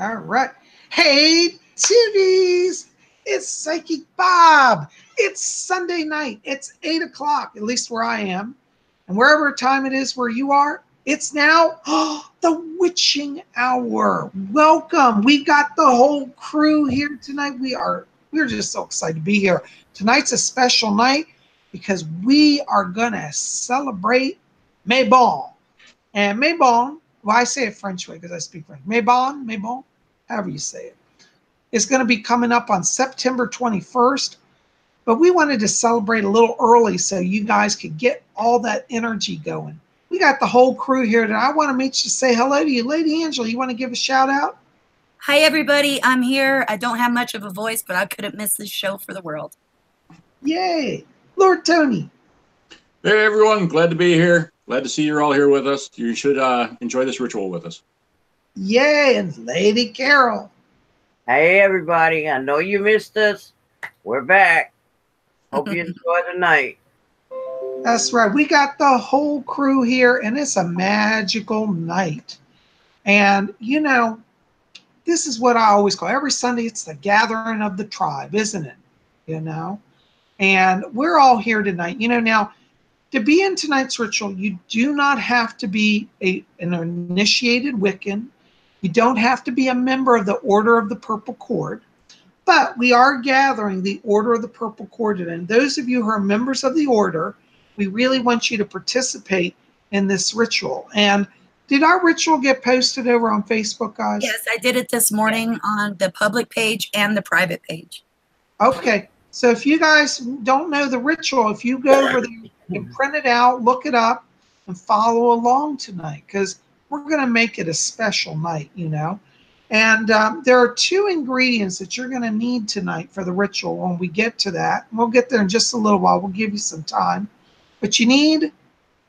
All right. Hey, Tubies! It's Psychic Bob. It's Sunday night. It's 8 o'clock, at least where I am. And wherever time it is where you are, it's now the witching hour. Welcome. We got the whole crew here tonight. We're just so excited to be here. Tonight's a special night because we are gonna celebrate Mabon. And Mabon, well, I say it French way because I speak French. Mabon, however you say it. It's going to be coming up on September 21st. But we wanted to celebrate a little early so you guys could get all that energy going. We got the whole crew here tonight. I want to meet you, say hello to you. Lady Angela, you want to give a shout out? Hi, everybody. I'm here. I don't have much of a voice, but I couldn't miss this show for the world. Yay. Lord Tony. Hey, everyone. Glad to be here. Glad to see you're all here with us. You should enjoy this ritual with us. Yay. And Lady Carol. Hey, everybody. I know you missed us. We're back. Hope you enjoy the night. That's right. We got the whole crew here, and it's a magical night. And, you know, this is what I always call every Sunday, it's the gathering of the tribe, isn't it? You know? And we're all here tonight. You know, now, to be in tonight's ritual, you do not have to be an initiated Wiccan. You don't have to be a member of the Order of the Purple Cord. But we are gathering the Order of the Purple Cord. And those of you who are members of the Order, we really want you to participate in this ritual. And did our ritual get posted over on Facebook, guys? Yes, I did it this morning on the public page and the private page. Okay. So if you guys don't know the ritual, if you go over there and print it out, look it up, and follow along tonight, because we're going to make it a special night, you know. And there are two ingredients that you're going to need tonight for the ritual when we get to that. We'll get there in just a little while. We'll give you some time. But you need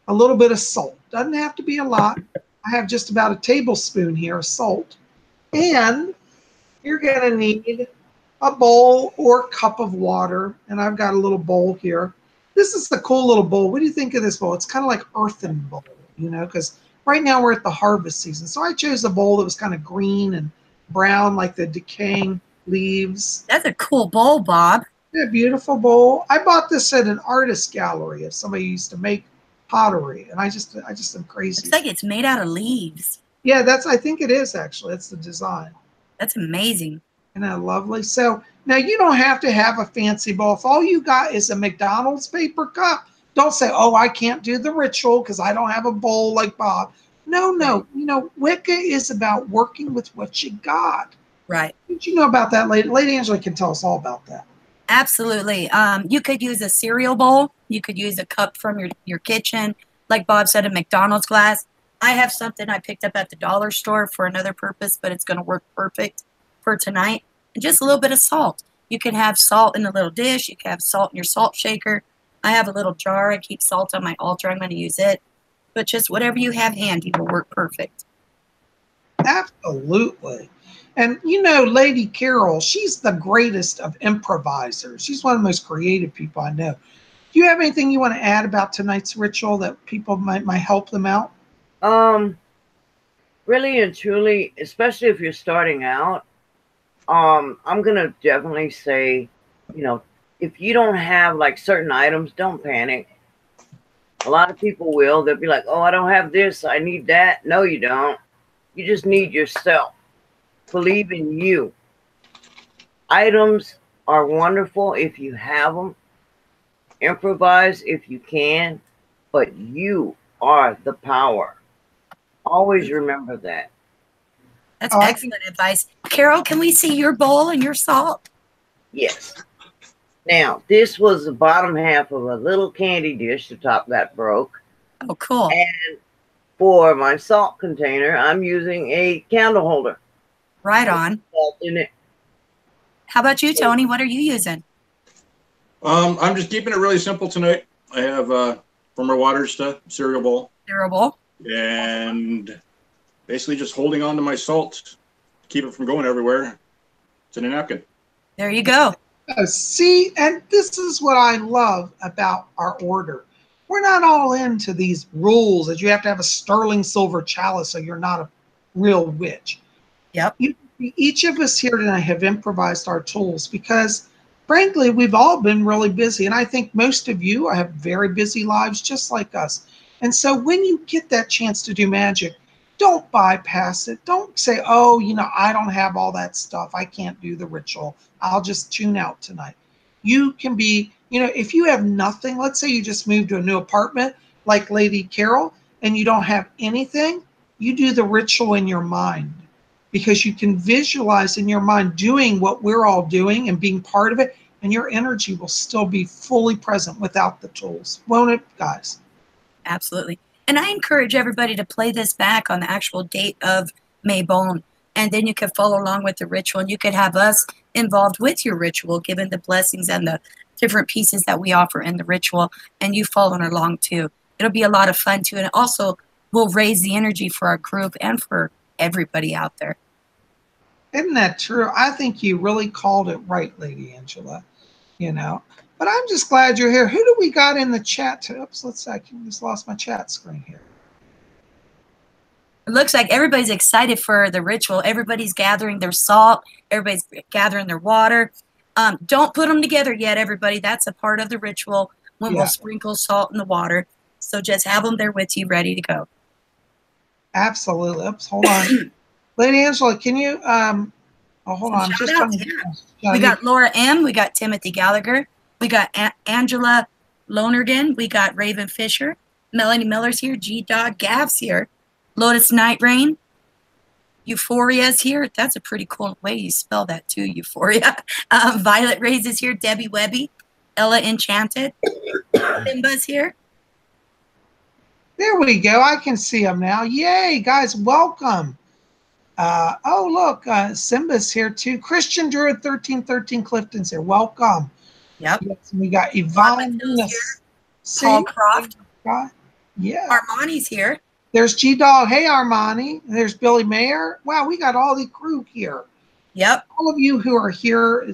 a little bit of salt. Doesn't have to be a lot. I have just about a tablespoon here of salt. And you're going to need a bowl or cup of water. And I've got a little bowl here. This is a cool little bowl. What do you think of this bowl? It's kind of like earthen bowl, you know, because right now we're at the harvest season. So I chose a bowl that was kind of green and brown, like the decaying leaves. That's a cool bowl, Bob. Yeah, beautiful bowl. I bought this at an artist gallery of somebody who used to make pottery, and I just am crazy. It's like it's made out of leaves. Yeah, I think it is actually. That's the design. That's amazing. Isn't that lovely? So now you don't have to have a fancy bowl. If all you got is a McDonald's paper cup, don't say, oh, I can't do the ritual because I don't have a bowl like Bob. No. You know, Wicca is about working with what you got. Right. Did you know about that, Lady? Lady Angela can tell us all about that. Absolutely. You could use a cereal bowl. You could use a cup from your kitchen. Like Bob said, a McDonald's glass. I have something I picked up at the dollar store for another purpose, but it's going to work perfect for tonight. And just a little bit of salt. You can have salt in a little dish. You can have salt in your salt shaker. I have a little jar. I keep salt on my altar. I'm going to use it. But just whatever you have handy will work perfect. Absolutely. And you know, Lady Carol, she's the greatest of improvisers. She's one of the most creative people I know. Do you have anything you want to add about tonight's ritual that people might help them out? Really and truly, especially if you're starting out, I'm gonna definitely say, you know, if you don't have like certain items, don't panic. A lot of people will. They'll be like, oh, I don't have this. I need that. No, you don't. You just need yourself. Believe in you. Items are wonderful if you have them. Improvise if you can. But you are the power. Always remember that. That's excellent advice. Carol, can we see your bowl and your salt? Yes. Now, this was the bottom half of a little candy dish. The top got broke. Oh, cool. And for my salt container, I'm using a candle holder. Right on. Salt in it. How about you, Tony? What are you using? I'm just keeping it really simple tonight. I have for my water stuff, cereal bowl. Cereal bowl. And basically just holding on to my salt to keep it from going everywhere. It's in a napkin. There you go. See, and this is what I love about our order. We're not all into these rules that you have to have a sterling silver chalice so you're not a real witch. Yep. You Each of us here tonight have improvised our tools because, frankly, we've all been really busy. And I think most of you have very busy lives just like us. And so when you get that chance to do magic, don't bypass it. Don't say, oh, I don't have all that stuff. I can't do the ritual. I'll just tune out tonight. You can be, if you have nothing, let's say you just moved to a new apartment like Lady Carol and you don't have anything, you do the ritual in your mind because you can visualize in your mind doing what we're all doing and being part of it, and your energy will still be fully present without the tools. Won't it, guys? Absolutely. And I encourage everybody to play this back on the actual date of Mabon, and then you can follow along with the ritual, and you could have us involved with your ritual, given the blessings and the different pieces that we offer in the ritual, and you following along too. It'll be a lot of fun too, and it also will raise the energy for our group and for everybody out there. Isn't that true? I think you really called it right, Lady Angela. But I'm just glad you're here. Who do we got in the chat? Oops, let's see. I just lost my chat screen here. It looks like everybody's excited for the ritual. Everybody's gathering their salt. Everybody's gathering their water. Don't put them together yet, everybody. That's a part of the ritual when we'll sprinkle salt in the water. So just have them there with you, ready to go. Absolutely. Oops, hold on. Lady Angela, can you, hold on. I'm just trying to, we got Laura M. We got Timothy Gallagher. We got Angela Lonergan. We got Raven Fisher. Melanie Miller's here. G-Dog Gav's here. Lotus Night Rain. Euphoria's here. That's a pretty cool way you spell that too, Euphoria. Violet Ray's is here. Debbie Webby. Ella Enchanted. Simba's here. There we go. I can see them now. Yay, guys, welcome. Oh, look, Simba's here too. Christian Druid 1313 Clifton's here. Welcome. Yep. Yes, we got Yvonne. Paul Croft. Yeah. Armani's here. There's G-Dog. Hey, Armani. There's Billy Mayer. Wow, we got all the crew here. Yep. All of you who are here,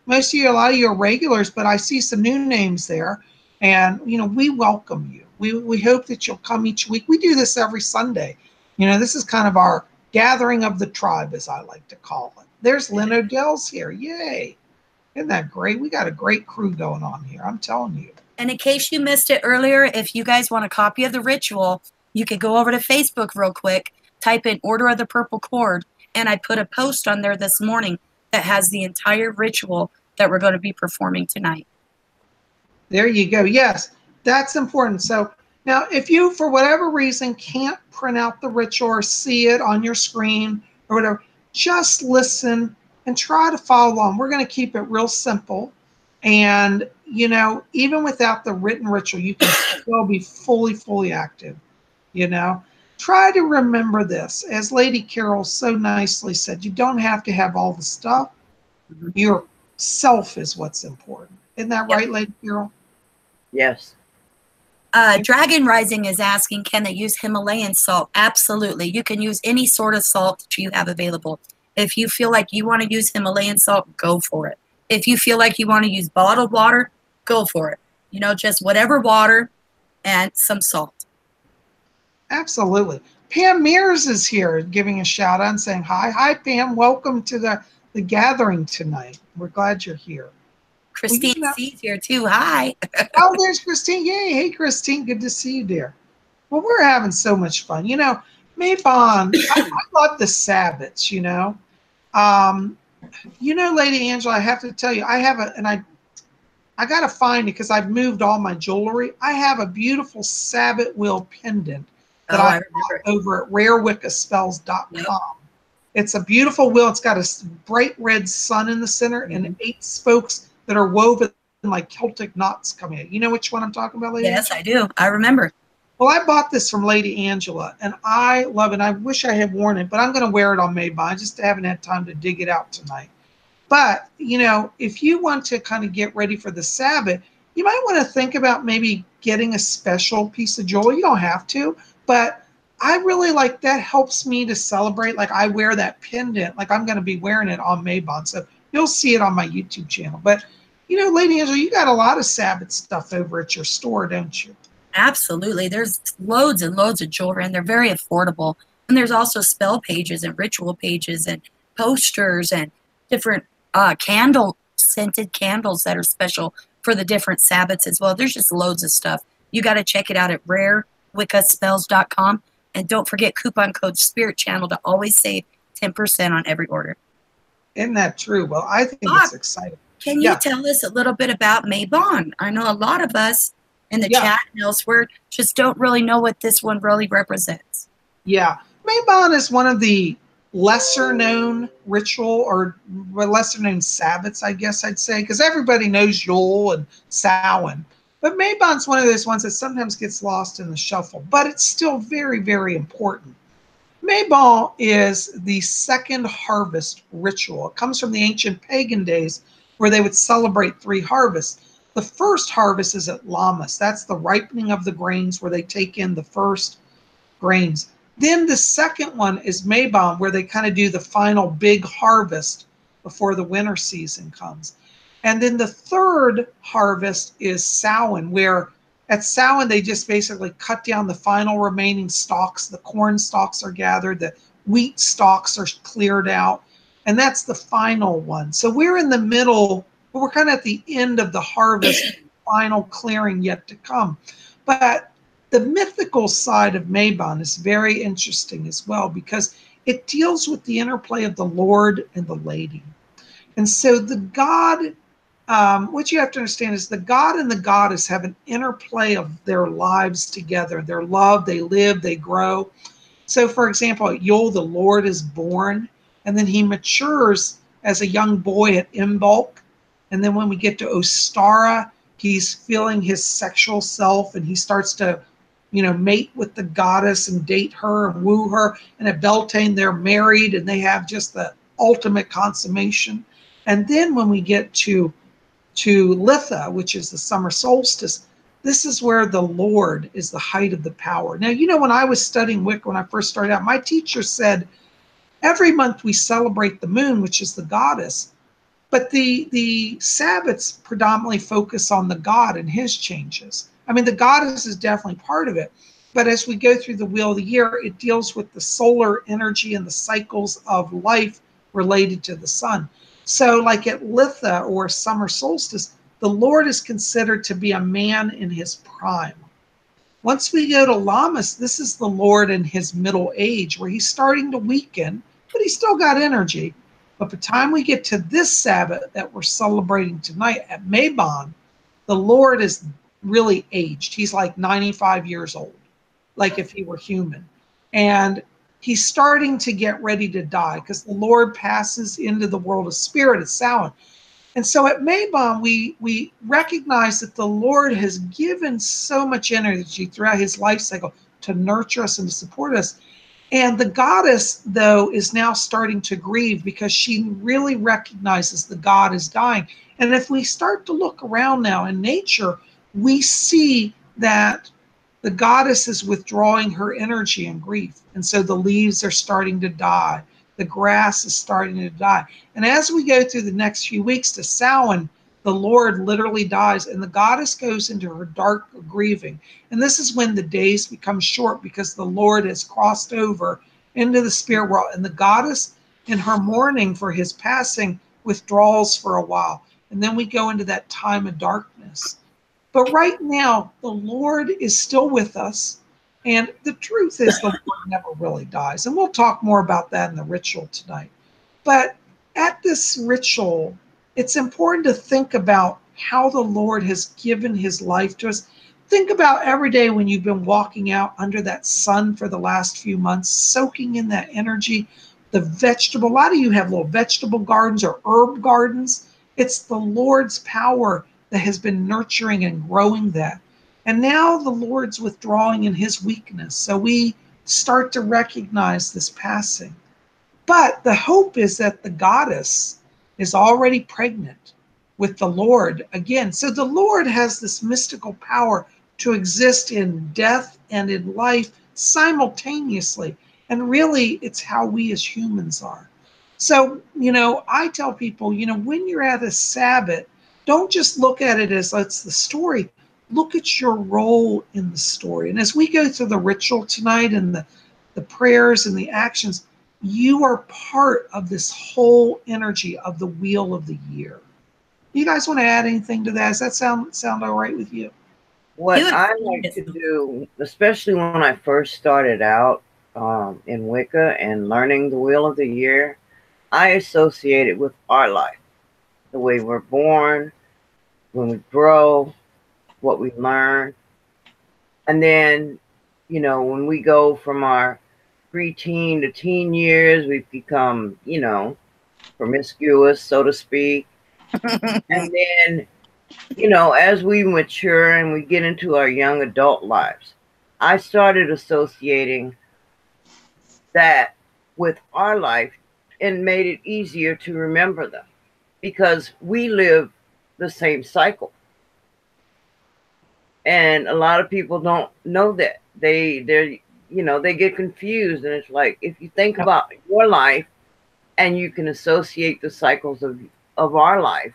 most of you, a lot of you are regulars, but I see some new names there. And, we welcome you. We hope that you'll come each week. We do this every Sunday. This is kind of our gathering of the tribe, as I like to call it. There's Lynn Odell's here. Yay. Isn't that great? We got a great crew going on here. I'm telling you. And in case you missed it earlier, if you guys want a copy of the ritual, you could go over to Facebook real quick, type in Order of the Purple Cord, and I put a post on there this morning that has the entire ritual that we're going to be performing tonight. There you go. Yes, that's important. So now if you, for whatever reason, can't print out the ritual or see it on your screen or whatever, just listen and try to follow along. We're going to keep it real simple. And, even without the written ritual, you can still be fully active, Try to remember this. As Lady Carol so nicely said, you don't have to have all the stuff. Mm-hmm. Yourself is what's important. Isn't that right, Lady Carol? Yes. Dragon Rising is asking, can they use Himalayan salt? Absolutely. You can use any sort of salt that you have available. If you feel like you want to use Himalayan salt, go for it. If you feel like you want to use bottled water, go for it. Just whatever water and some salt. Absolutely. Pam Mears is here giving a shout out and saying hi. Hi, Pam. Welcome to the gathering tonight. We're glad you're here. Christine C's here too. Hi. Oh, there's Christine. Yay. Hey, Christine. Good to see you, dear. Well, we're having so much fun. Mabon, I love the Sabbats, Lady Angela, I have to tell you, I have I got to find it because I've moved all my jewelry. I have a beautiful Sabbat wheel pendant that I got over at rarewiccaspells.com. Yep. It's a beautiful wheel. It's got a bright red sun in the center and 8 spokes that are woven like Celtic knots coming in. You know which one I'm talking about, Lady Yes, Angela? I do. I remember. Well, I bought this from Lady Angela, and I love it. I wish I had worn it, but I'm going to wear it on Mabon. I just haven't had time to dig it out tonight. But, if you want to kind of get ready for the Sabbath, you might want to think about maybe getting a special piece of jewelry. You don't have to, but I really like that. Helps me to celebrate. Like I wear that pendant, like I'm going to be wearing it on Mabon. So you'll see it on my YouTube channel. But, Lady Angela, you got a lot of Sabbath stuff over at your store, don't you? Absolutely. There's loads and loads of jewelry, and they're very affordable. And there's also spell pages and ritual pages and posters and different scented candles that are special for the different Sabbats as well. There's just loads of stuff. You got to check it out at rarewiccaspells.com. And don't forget coupon code Spirit Channel to always save 10% on every order. Isn't that true? Well, I think Bob, it's exciting. Can you tell us a little bit about Mabon? I know a lot of us in the chat and elsewhere just don't really know what this one really represents. Yeah. Mabon is one of the lesser known ritual or lesser known Sabbats, I guess I'd say, because everybody knows Yule and Samhain. But Mabon's one of those ones that sometimes gets lost in the shuffle, but it's still very, very important. Mabon is the second harvest ritual. It comes from the ancient pagan days where they would celebrate 3 harvests. The first harvest is at Lammas. That's the ripening of the grains where they take in the first grains. Then the second one is Mabon, where they kind of do the final big harvest before the winter season comes. And then the third harvest is Samhain, where at Samhain they just basically cut down the final remaining stalks. The corn stalks are gathered, the wheat stalks are cleared out, and that's the final one. So we're in the middle, but we're kind of at the end of the harvest, final clearing yet to come. But the mythical side of Mabon is very interesting as well, because it deals with the interplay of the Lord and the Lady. And so the god, what you have to understand is the god and the goddess have an interplay of their lives together. Their love, they live, they grow. So for example, at Yule, the Lord is born, and then he matures as a young boy at Imbolc. And then when we get to Ostara, he's feeling his sexual self, and he starts to, mate with the goddess and date her and woo her. And at Beltane, they're married, and they have just the ultimate consummation. And then when we get to Litha, which is the summer solstice, this is where the Lord is the height of the power. Now, when I was studying Wicca, when I first started out, my teacher said, every month we celebrate the moon, which is the goddess, but the Sabbats predominantly focus on the god and his changes. I mean, the goddess is definitely part of it, but as we go through the wheel of the year, it deals with the solar energy and the cycles of life related to the sun. So like at Litha or summer solstice, the Lord is considered to be a man in his prime. Once we go to Lammas, this is the Lord in his middle age, where he's starting to weaken, but he's still got energy. But by the time we get to this Sabbat that we're celebrating tonight at Mabon, the Lord is really aged. He's like 95 years old, like if he were human. And he's starting to get ready to die because the Lord passes into the world of spirit at Samhain. And so at Mabon, we recognize that the Lord has given so much energy throughout his life cycle to nurture us and to support us. And the goddess, though, is now starting to grieve because she really recognizes the god is dying. And if we start to look around now in nature, we see that the goddess is withdrawing her energy and grief. And so the leaves are starting to die. The grass is starting to die. And as we go through the next few weeks to Samhain, the Lord literally dies and the goddess goes into her dark grieving. And this is when the days become short because the Lord has crossed over into the spirit world. And the goddess, in her mourning for his passing, withdraws for a while. And then we go into that time of darkness. But right now, the Lord is still with us. And the truth is the Lord never really dies. And we'll talk more about that in the ritual tonight. But at this ritual, it's important to think about how the Lord has given his life to us. Think about every day when you've been walking out under that sun for the last few months, soaking in that energy, the vegetable. A lot of you have little vegetable gardens or herb gardens. It's the Lord's power that has been nurturing and growing that. And now the Lord's withdrawing in his weakness. So we start to recognize this passing. But the hope is that the goddess is already pregnant with the Lord again. So the Lord has this mystical power to exist in death and in life simultaneously. And really, it's how we as humans are. So, I tell people, when you're at a Sabbat, don't just look at it as that's the story. Look at your role in the story. And as we go through the ritual tonight and the prayers and the actions, you are part of this whole energy of the wheel of the year. You guys want to add anything to that? Does that sound all right with you? What I like to do, especially when I first started out in Wicca and learning the wheel of the year, I associate it with our life, the way we're born, when we grow, what we learn. And then, you know, when we go from our preteen to teen years, we've become, you know, promiscuous, so to speak. And then, you know, as we mature and we get into our young adult lives, I started associating that with our life and made it easier to remember them because we live the same cycle. And a lot of people don't know that. They're you know, they get confused, and it's like if you think about your life and you can associate the cycles of our life,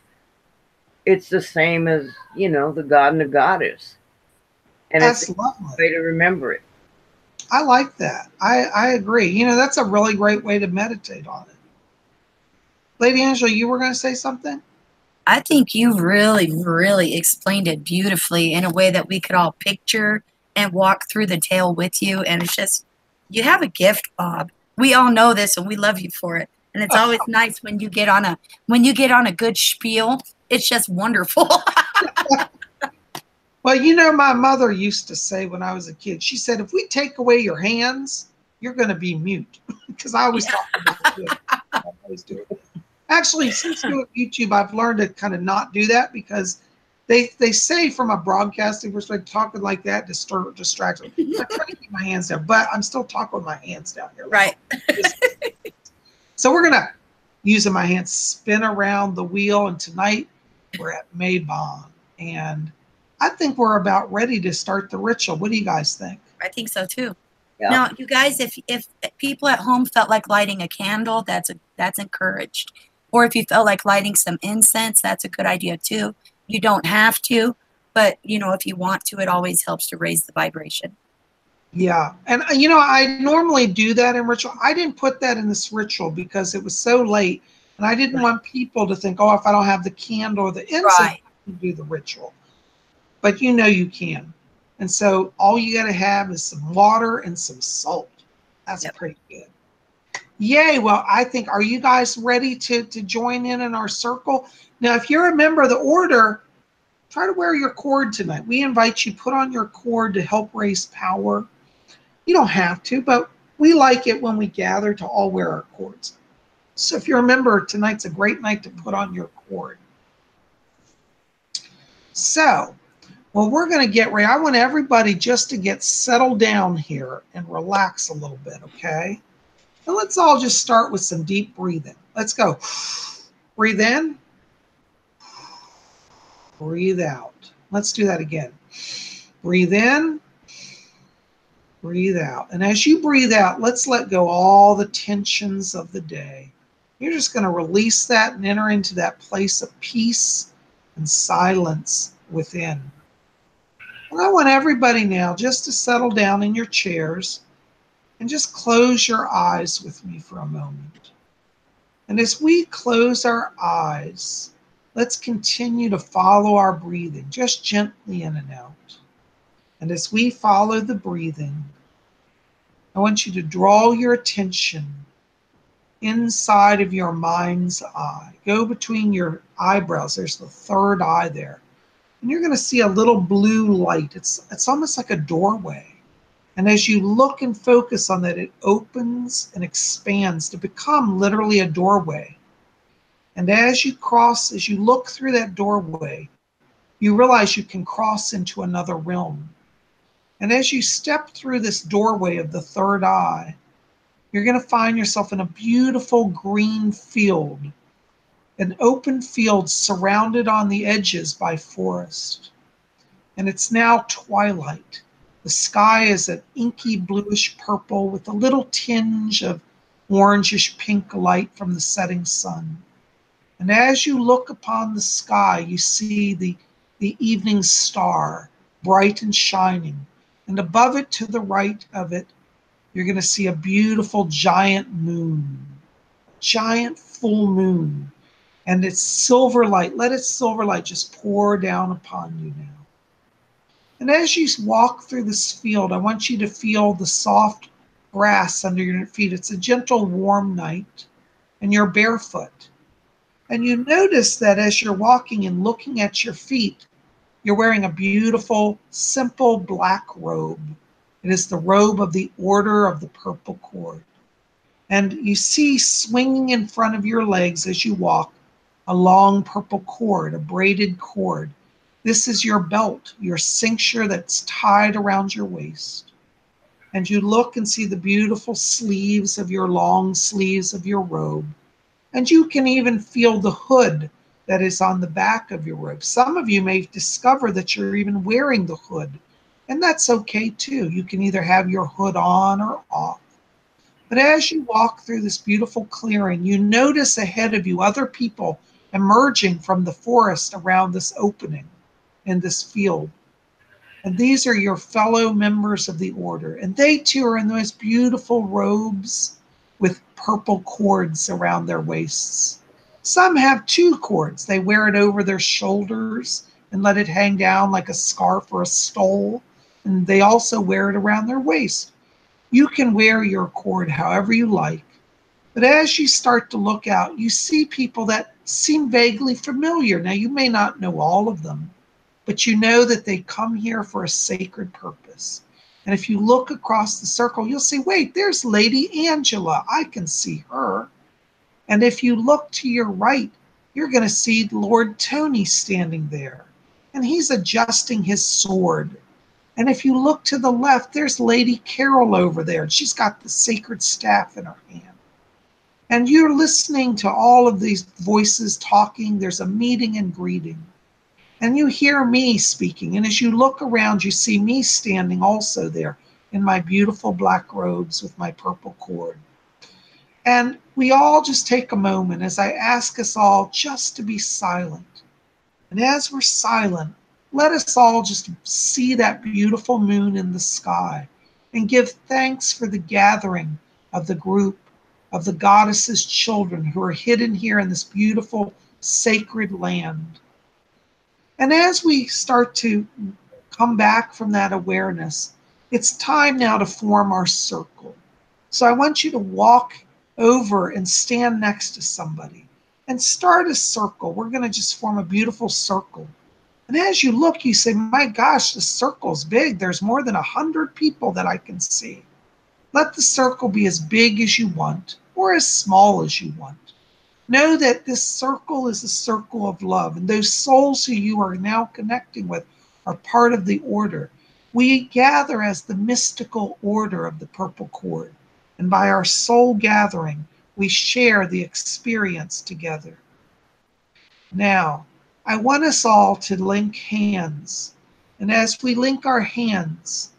it's the same as, you know, the god and the goddess. And That's it's lovely. a way to remember it. I like that. I agree. You know, that's a really great way to meditate on it. Lady Angela, you were going to say something? I think you really, really explained it beautifully in a way that we could all picture and walk through the tale with you. And it's just, you have a gift, Bob. We all know this and we love you for it. And it's always nice when you get on a good spiel. It's just wonderful. Well, you know, my mother used to say when I was a kid, she said, if we take away your hands, you're going to be mute. Because I always talk about it. I always do it. Actually, since doing YouTube, I've learned to kind of not do that because they say from a broadcasting perspective, talking like that distracts me. I try to keep my hands down, but I'm still talking with my hands down here. Right. So we're going to, using my hands, spin around the wheel. And tonight we're at Mabon. And I think we're about ready to start the ritual. What do you guys think? I think so too. Yeah. Now, you guys, if people at home felt like lighting a candle, that's encouraged. Or if you felt like lighting some incense, that's a good idea too. You don't have to, but you know, if you want to, it always helps to raise the vibration. Yeah. And you know, I normally do that in ritual. I didn't put that in this ritual because it was so late and I didn't want people to think, oh, if I don't have the candle or the incense, Right. I can do the ritual. But you know you can. And so all you got to have is some water and some salt. That's pretty good. Yay. Well, I think, are you guys ready to join in our circle? Now, if you're a member of the order, try to wear your cord tonight. We invite you, put on your cord to help raise power. You don't have to, but we like it when we gather to all wear our cords. So if you're a member, tonight's a great night to put on your cord. So, well, we're going to get ready. I want everybody just to get settled down here and relax a little bit, okay? And let's all just start with some deep breathing. Let's go. Breathe in. Breathe out. Let's do that again. Breathe in. Breathe out. And as you breathe out, let's let go all the tensions of the day. You're just going to release that and enter into that place of peace and silence within. And I want everybody now just to settle down in your chairs and just close your eyes with me for a moment. And as we close our eyes, let's continue to follow our breathing, just gently in and out. And as we follow the breathing, I want you to draw your attention inside of your mind's eye. Go between your eyebrows. There's the third eye there. And you're going to see a little blue light. It's almost like a doorway. And as you look and focus on that, it opens and expands to become literally a doorway. And as you look through that doorway, you realize you can cross into another realm. And as you step through this doorway of the third eye, you're going to find yourself in a beautiful green field, an open field surrounded on the edges by forest. And it's now twilight. The sky is an inky bluish purple with a little tinge of orangish pink light from the setting sun. And as you look upon the sky, you see the evening star, bright and shining. And above it, to the right of it, You're going to see a beautiful giant moon, giant full moon. And it's silver light. Let its silver light just pour down upon you now. And as you walk through this field, I want you to feel the soft grass under your feet. It's a gentle, warm night, and you're barefoot. And you notice that as you're walking and looking at your feet, you're wearing a beautiful, simple black robe. It is the robe of the Order of the Purple Cord. And you see swinging in front of your legs as you walk a long purple cord, a braided cord. This is your belt, your cincture that's tied around your waist. And you look and see the beautiful sleeves of your long sleeves of your robe. And you can even feel the hood that is on the back of your robe. Some of you may discover that you're even wearing the hood. And that's okay too. You can either have your hood on or off. But as you walk through this beautiful clearing, you notice ahead of you other people emerging from the forest around this opening in this field. And these are your fellow members of the order. And they too are in those beautiful robes with purple cords around their waists. Some have 2 cords. They wear it over their shoulders and let it hang down like a scarf or a stole. And they also wear it around their waist. You can wear your cord however you like. But as you start to look out, you see people that seem vaguely familiar. Now, you may not know all of them, but you know that they come here for a sacred purpose. And if you look across the circle, you'll see, wait, there's Lady Angela. I can see her. And if you look to your right, you're going to see Lord Tony standing there. And he's adjusting his sword. And if you look to the left, there's Lady Carol over there. And she's got the sacred staff in her hand. And you're listening to all of these voices talking. There's a meeting and greeting. And you hear me speaking. And as you look around, you see me standing also there in my beautiful black robes with my purple cord. And we all just take a moment as I ask us all just to be silent. And as we're silent, let us all just see that beautiful moon in the sky and give thanks for the gathering of the group of the goddess's children who are hidden here in this beautiful sacred land. And as we start to come back from that awareness, it's time now to form our circle. So I want you to walk over and stand next to somebody and start a circle. We're going to just form a beautiful circle. And as you look, you say, my gosh, the circle's big. There's more than 100 people that I can see. Let the circle be as big as you want or as small as you want. Know that this circle is a circle of love, and those souls who you are now connecting with are part of the order. We gather as the mystical order of the purple cord, and by our soul gathering, we share the experience together. Now, I want us all to link hands, and as we link our hands,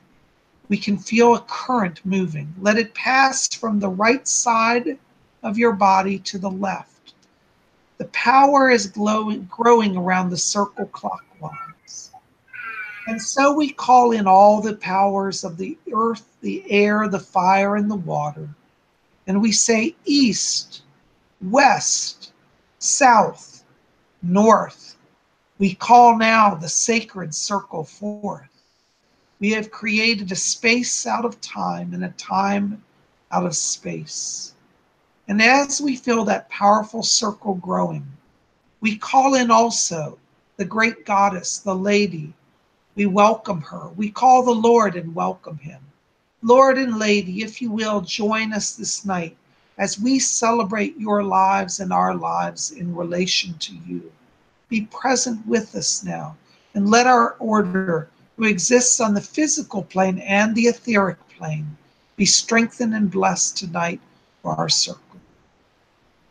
we can feel a current moving. Let it pass from the right side of your body to the left. The power is growing around the circle clockwise. And so we call in all the powers of the earth, the air, the fire, and the water. And we say east, west, south, north. We call now the sacred circle forth. We have created a space out of time and a time out of space. And as we feel that powerful circle growing, we call in also the great goddess, the lady. We welcome her. We call the Lord and welcome him. Lord and Lady, if you will, join us this night as we celebrate your lives and our lives in relation to you. Be present with us now and let our order, who exists on the physical plane and the etheric plane, be strengthened and blessed tonight for our circle.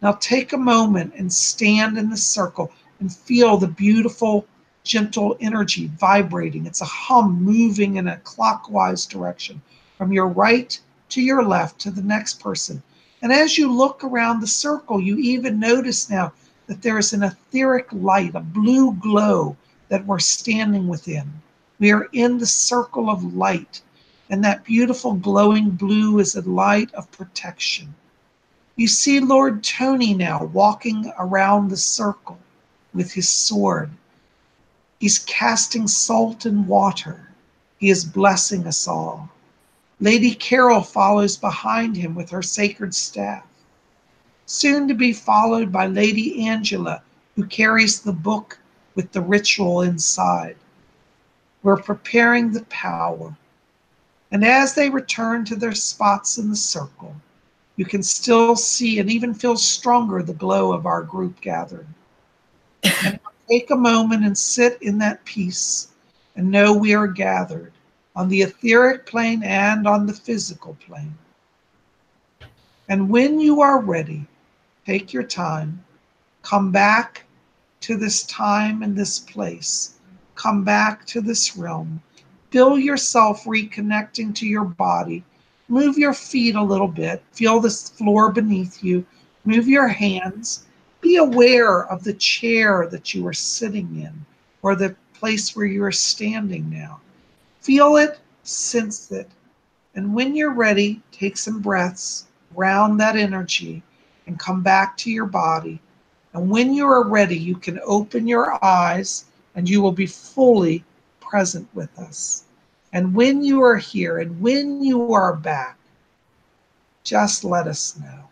Now take a moment and stand in the circle and feel the beautiful, gentle energy vibrating. It's a hum moving in a clockwise direction from your right to your left to the next person. And as you look around the circle, you even notice now that there is an etheric light, a blue glow that we're standing within. We are in the circle of light. and that beautiful glowing blue is a light of protection. You see Lord Tony now walking around the circle with his sword. He's casting salt and water. He is blessing us all. Lady Carol follows behind him with her sacred staff, soon to be followed by Lady Angela, who carries the book with the ritual inside. We're preparing the power. And as they return to their spots in the circle, you can still see and even feel stronger the glow of our group gathering. And take a moment and sit in that peace and know we are gathered on the etheric plane and on the physical plane. And when you are ready, take your time, come back to this time and this place, come back to this realm, feel yourself reconnecting to your body, move your feet a little bit, feel the floor beneath you, move your hands, be aware of the chair that you are sitting in or the place where you are standing now. Feel it, sense it, and when you're ready, take some breaths, ground that energy, and come back to your body. And when you are ready, you can open your eyes and you will be fully present with us. And when you are here and when you are back, just let us know.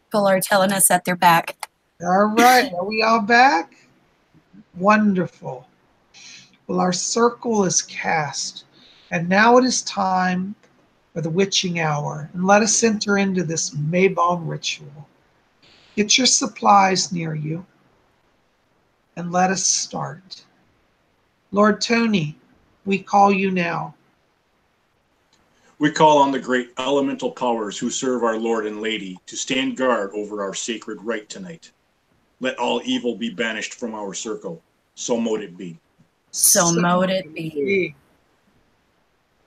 People are telling us that they're back. All right, are we all back? Wonderful. Well, our circle is cast, and now it is time for the witching hour. And let us enter into this Mabon ritual. Get your supplies near you, and let us start. Lord Tony, we call you now. We call on the great elemental powers who serve our Lord and Lady to stand guard over our sacred rite tonight. Let all evil be banished from our circle. So mote it be. So mote it be.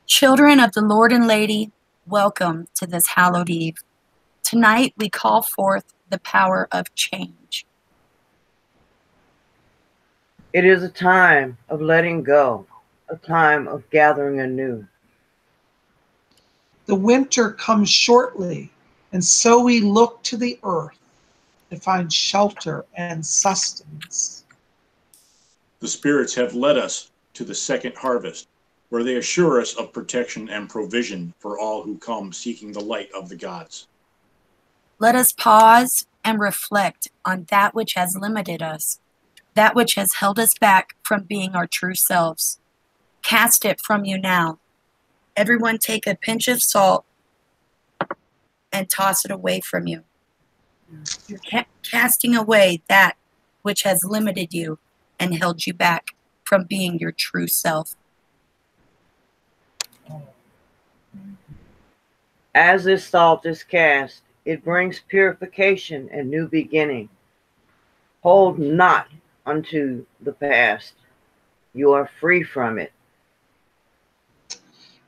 Children of the Lord and Lady, welcome to this hallowed eve. Tonight we call forth the power of change. It is a time of letting go, a time of gathering anew. The winter comes shortly, and so we look to the earth to find shelter and sustenance. The spirits have led us to the second harvest, where they assure us of protection and provision for all who come seeking the light of the gods. Let us pause and reflect on that which has limited us, that which has held us back from being our true selves. Cast it from you now. Everyone take a pinch of salt and toss it away from you. You're casting away that which has limited you and held you back from being your true self. As this salt is cast, it brings purification and new beginning. Hold not unto the past. You are free from it.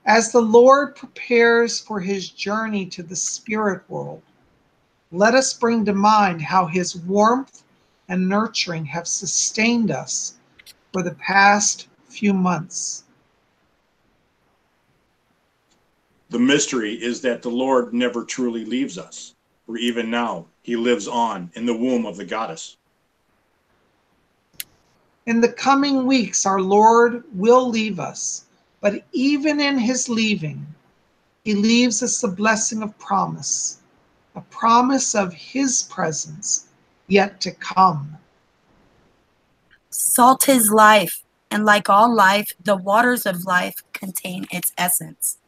As the Lord prepares for his journey to the spirit world, let us bring to mind how his warmth and nurturing have sustained us for the past few months. The mystery is that the Lord never truly leaves us, for even now he lives on in the womb of the goddess. In the coming weeks, our Lord will leave us, but even in his leaving, he leaves us a blessing of promise, a promise of his presence yet to come. Salt is life, and like all life, the waters of life contain its essence.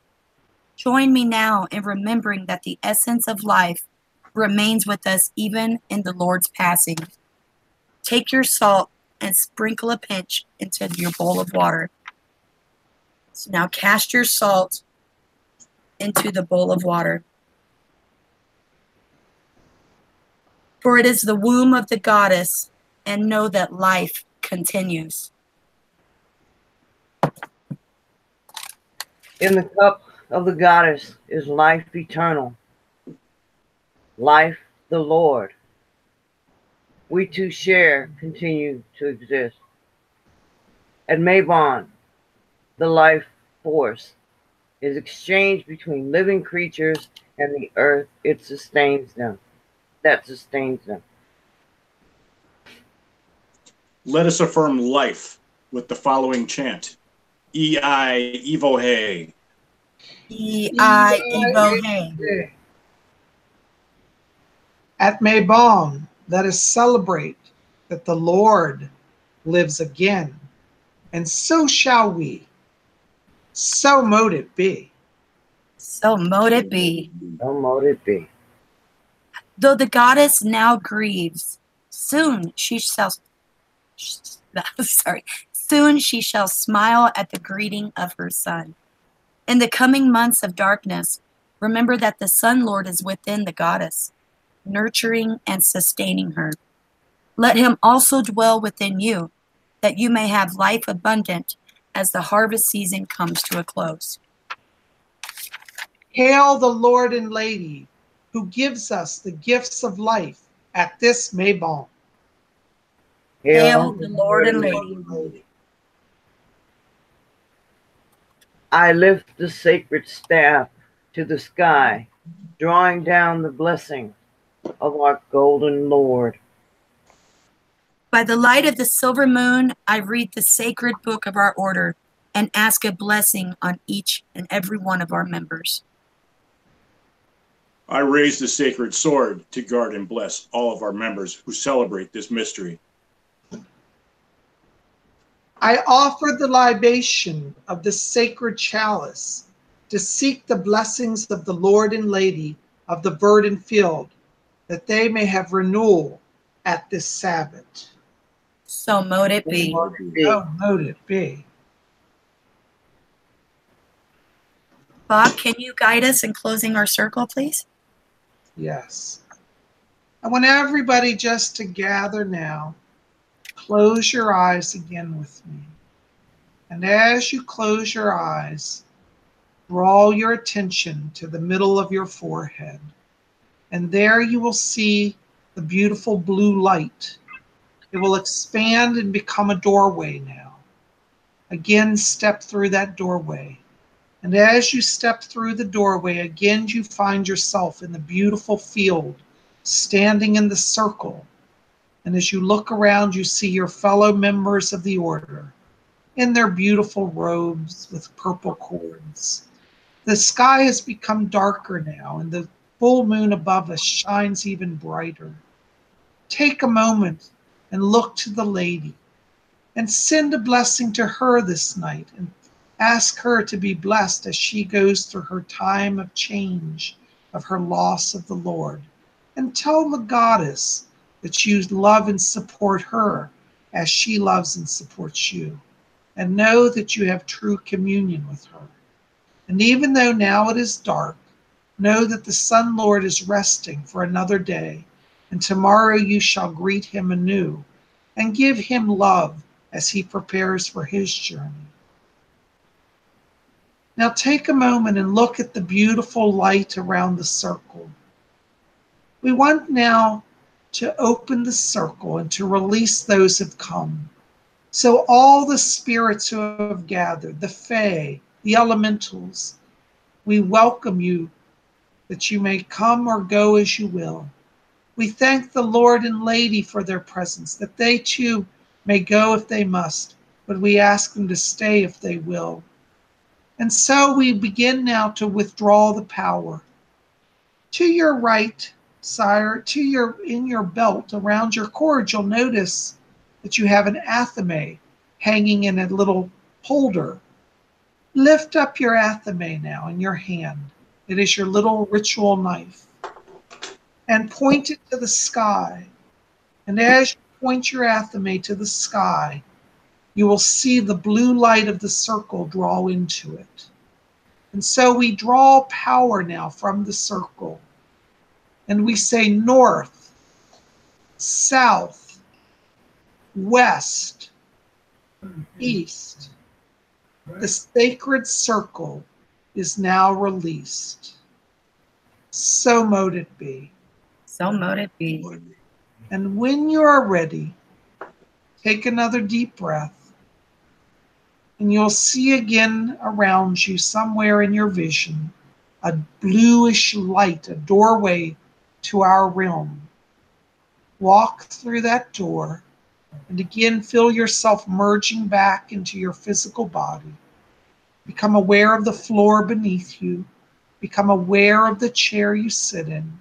Join me now in remembering that the essence of life remains with us even in the Lord's passing. Take your salt and sprinkle a pinch into your bowl of water. So now cast your salt into the bowl of water. For it is the womb of the goddess and know that life continues. In the cup of the goddess is life eternal, life the Lord. We two share, continue to exist. At Mabon, the life force is exchanged between living creatures and the earth that sustains them. Let us affirm life with the following chant. E-I, Evo Hey. E-I, Evo, hey. At Mabon, let us celebrate that the Lord lives again, and so shall we. So mote it be. So mote it be. So mote it be. Though the goddess now grieves, soon she shall soon she shall smile at the greeting of her son. In the coming months of darkness, remember that the Sun Lord is within the goddess, nurturing and sustaining her. Let him also dwell within you, that you may have life abundant as the harvest season comes to a close. Hail the Lord and Lady, who gives us the gifts of life at this Mabon. Hail the Lord and Lady. I lift the sacred staff to the sky, drawing down the blessing of our golden Lord. By the light of the silver moon, I read the sacred book of our order and ask a blessing on each and every one of our members. I raise the sacred sword to guard and bless all of our members who celebrate this mystery. I offer the libation of the sacred chalice to seek the blessings of the Lord and Lady of the verdant field, that they may have renewal at this Sabbat. So mote it be. So mote it be. Bob, can you guide us in closing our circle, please? Yes. I want everybody just to gather now. Close your eyes again with me. And as you close your eyes, draw your attention to the middle of your forehead. And there you will see the beautiful blue light. It will expand and become a doorway now. Again, step through that doorway. And as you step through the doorway, again you find yourself in the beautiful field, standing in the circle. And as you look around, you see your fellow members of the order in their beautiful robes with purple cords. The sky has become darker now, and the full moon above us shines even brighter. Take a moment and look to the lady and send a blessing to her this night, and ask her to be blessed as she goes through her time of change, of her loss of the Lord. And tell the goddess that you love and support her as she loves and supports you. And know that you have true communion with her. And even though now it is dark, know that the Sun Lord is resting for another day, and tomorrow you shall greet him anew and give him love as he prepares for his journey. Now take a moment and look at the beautiful light around the circle. We want now to open the circle and to release those who have come. So all the spirits who have gathered, the Fae, the elementals, we welcome you that you may come or go as you will. We thank the Lord and Lady for their presence, that they too may go if they must, but we ask them to stay if they will. And so we begin now to withdraw the power. To your right, sire, in your belt, around your cord, you'll notice that you have an athame hanging in a little holder. Lift up your athame now in your hand. It is your little ritual knife. And point it to the sky. And as you point your athame to the sky, you will see the blue light of the circle draw into it. And so we draw power now from the circle. And we say north, south, west, east. The sacred circle is now released. So mote it be. So mote it be. And when you are ready, take another deep breath, and you'll see again around you, somewhere in your vision, a bluish light, a doorway to our realm. Walk through that door, and again feel yourself merging back into your physical body. Become aware of the floor beneath you. Become aware of the chair you sit in,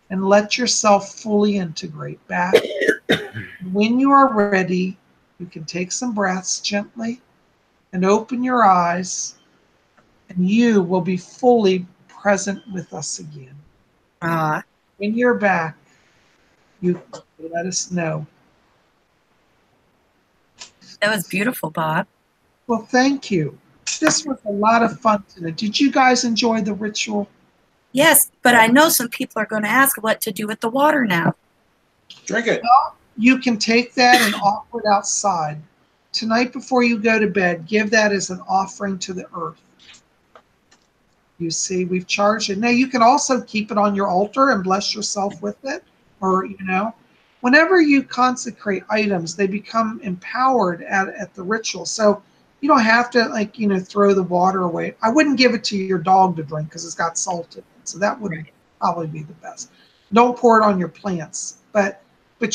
and let yourself fully integrate back. When you are ready, you can take some breaths gently and open your eyes, and you will be fully present with us again. When you're back, you let us know. That was beautiful, Bob. Well, thank you. This was a lot of fun today. Did you guys enjoy the ritual? Yes, but I know some people are going to ask what to do with the water now. Drink it. Well, you can take that and offer it outside. Tonight before you go to bed, give that as an offering to the earth. You see, we've charged it. Now, you can also keep it on your altar and bless yourself with it. Or, whenever you consecrate items, they become empowered at the ritual. So you don't have to, throw the water away. I wouldn't give it to your dog to drink because it's got salt in it. So that would probably be the best. Don't pour it on your plants. But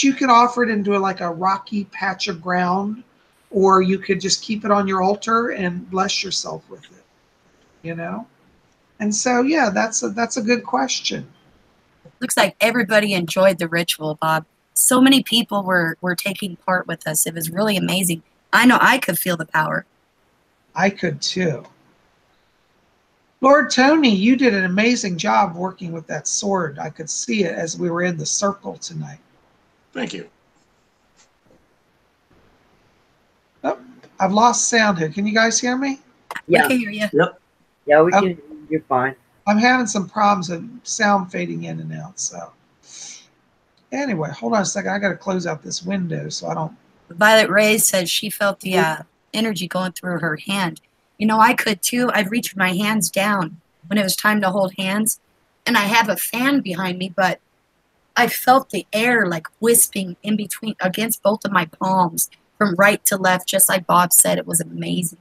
you could offer it into a rocky patch of ground, or you could just keep it on your altar and bless yourself with it, And so, yeah, that's a good question. Looks like everybody enjoyed the ritual, Bob. So many people were taking part with us. It was really amazing. I know I could feel the power. I could too. Lord Tony, you did an amazing job working with that sword. I could see it as we were in the circle tonight. Thank you. Oh, I've lost sound here. Can you guys hear me? Yeah. We can hear you. Yep. Yeah, we can. You're fine. I'm having some problems of sound fading in and out. So anyway, hold on a second. I got to close out this window so I don't. Violet Ray said she felt the energy going through her hand. I could too. I'd reach my hands down when it was time to hold hands. And I have a fan behind me, but I felt the air wisping in between against both of my palms from right to left, just like Bob said. It was amazing.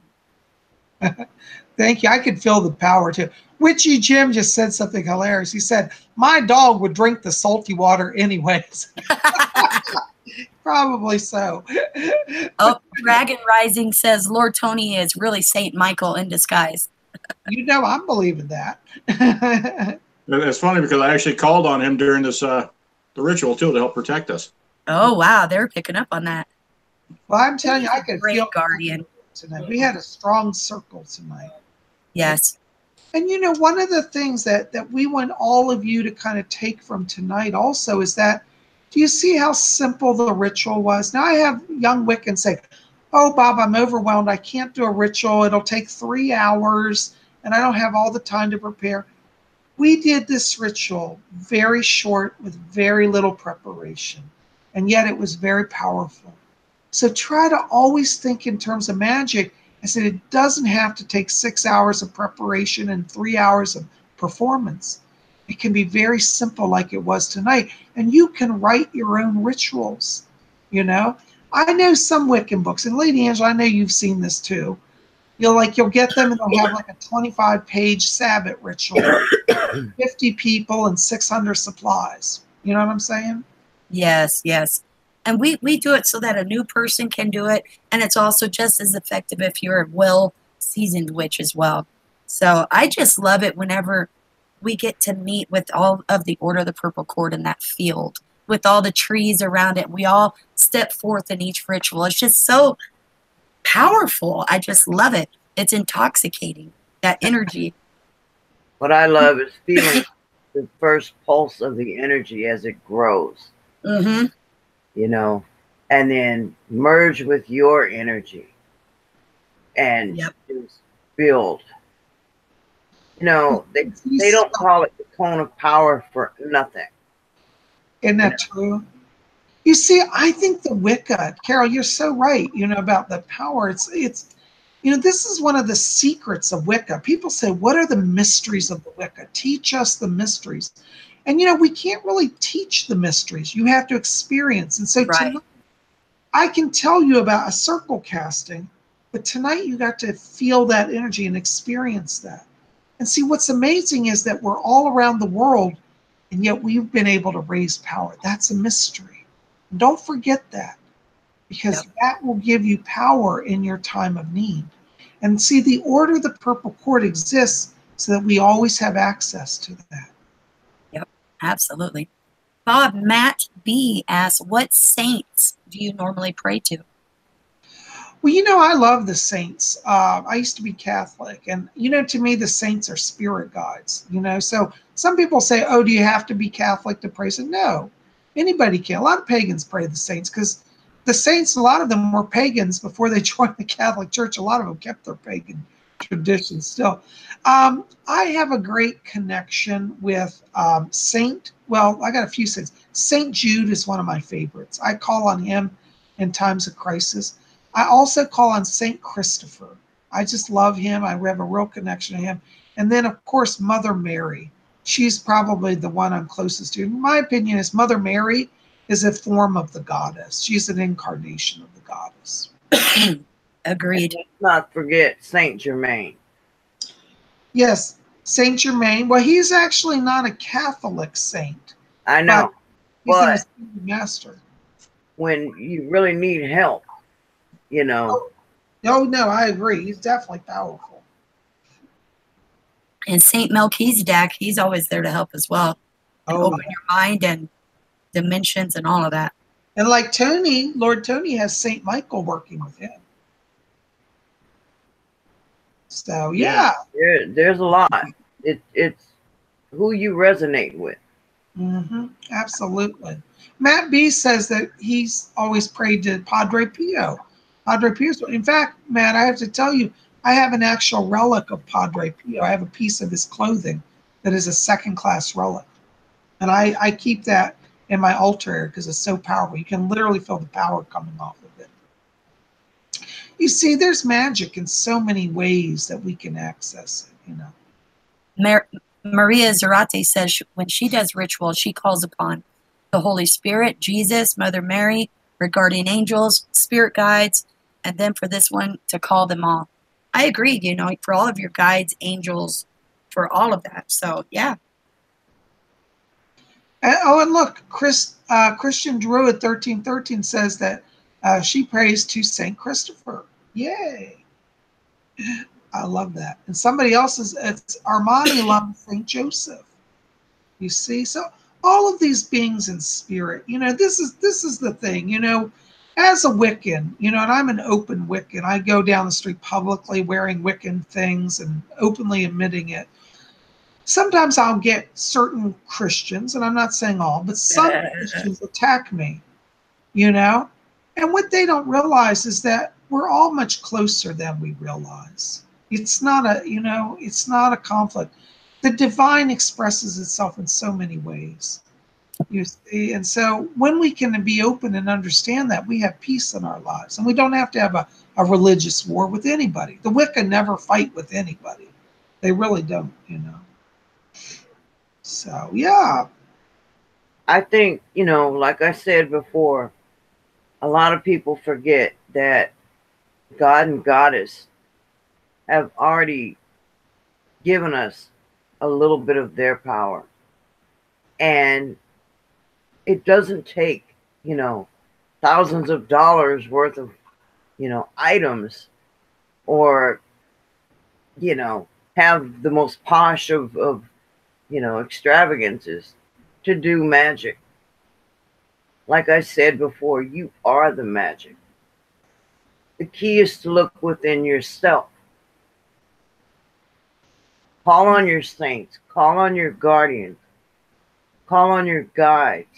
Thank you. I could feel the power too. Witchy Jim just said something hilarious. He said, my dog would drink the salty water anyways. Probably so. Oh, Dragon Rising says Lord Tony is really Saint Michael in disguise. I'm believing that. It's funny because I actually called on him during this the ritual too to help protect us. Oh wow, they're picking up on that. Well, I'm telling you, I could Great feel guardian tonight. We had a strong circle tonight. Yes. And one of the things that we want all of you to kind of take from tonight also is that, do you see how simple the ritual was? Now I have young Wiccans say, oh, Bob, I'm overwhelmed. I can't do a ritual. It'll take 3 hours and I don't have all the time to prepare. We did this ritual very short with very little preparation, and yet it was very powerful. So try to always think in terms of magic. I said it doesn't have to take 6 hours of preparation and 3 hours of performance. It can be very simple like it was tonight. And you can write your own rituals, I know some Wiccan books, and Lady Angela, I know you've seen this too. You'll get them and they'll have a 25-page Sabbat ritual, 50 people and 600 supplies. You know what I'm saying? Yes, yes. And we do it so that a new person can do it. And it's also just as effective if you're a well-seasoned witch as well. So I just love it whenever we get to meet with all of the Order of the Purple Cord in that field, with all the trees around it. We all step forth in each ritual. It's just so powerful. I just love it. It's intoxicating, that energy. What I love is feeling the first pulse of the energy as it grows. Mm-hmm. And then merge with your energy and just build. They don't call it the cone of power for nothing. Isn't that true? You see, I think the Wicca, Carol, you're so right, about the power. It's this is one of the secrets of Wicca. People say, what are the mysteries of the Wicca? Teach us the mysteries. And, we can't really teach the mysteries. You have to experience. And so tonight, I can tell you about a circle casting, but tonight you got to feel that energy and experience that. And see, what's amazing is that we're all around the world, and yet we've been able to raise power. That's a mystery. Don't forget that, because that will give you power in your time of need. And see, the Order of the Purple Cord exists so that we always have access to that. Yep, absolutely. Bob, Matt B asks, what saints do you normally pray to? Well, I love the saints. I used to be Catholic, and, to me, the saints are spirit guides, So some people say, oh, do you have to be Catholic to pray? So no, anybody can. A lot of pagans pray to the saints, because the saints, a lot of them were pagans before they joined the Catholic Church. A lot of them kept their pagan traditions still. I have a great connection with I got a few saints. St. Jude is one of my favorites. I call on him in times of crisis. I also call on St. Christopher. I just love him. I have a real connection to him. And then, of course, Mother Mary. She's probably the one I'm closest to. In my opinion, is Mother Mary is a form of the goddess. She's an incarnation of the goddess. Agreed. And let's not forget Saint Germain. Yes, Saint Germain. Well, he's actually not a Catholic saint. I know. But he's a master. When you really need help, Oh, no, I agree. He's definitely powerful. And Saint Melchizedek, he's always there to help as well. And open your mind and dimensions and all of that. And like Tony, Lord Tony has Saint Michael working with him. So yeah. There's a lot. It's who you resonate with. Mm-hmm. Absolutely. Matt B says that he's always prayed to Padre Pio. Padre Pio. In fact, Matt, I have to tell you, I have an actual relic of Padre Pio. I have a piece of his clothing that is a second-class relic. And I keep that in my altar area because it's so powerful. You can literally feel the power coming off of it. You see, there's magic in so many ways that we can access it, Maria Zarate says when she does ritual, she calls upon the Holy Spirit, Jesus, Mother Mary, her guardian angels, spirit guides, and then for this one to call them all. I agree, for all of your guides, angels, for all of that. So, yeah. And look, Christian Druid 1313 says that she prays to Saint Christopher. Yay! I love that. And somebody else it's Armani loves Saint Joseph. You see, so all of these beings in spirit. This is the thing. As a Wiccan, and I'm an open Wiccan. I go down the street publicly wearing Wiccan things and openly admitting it. Sometimes I'll get certain Christians, and I'm not saying all, but some Christians attack me, And what they don't realize is that we're all much closer than we realize. It's not a conflict. The divine expresses itself in so many ways. You see, and so when we can be open and understand that, we have peace in our lives, and we don't have to have a religious war with anybody. The Wicca never fight with anybody. They really don't, So, yeah. I think, like I said before, a lot of people forget that God and Goddess have already given us a little bit of their power. And it doesn't take, thousands of dollars worth of, items or, have the most posh of extravagances to do magic. Like I said before, you are the magic. The key is to look within yourself. Call on your saints, call on your guardians, call on your guides.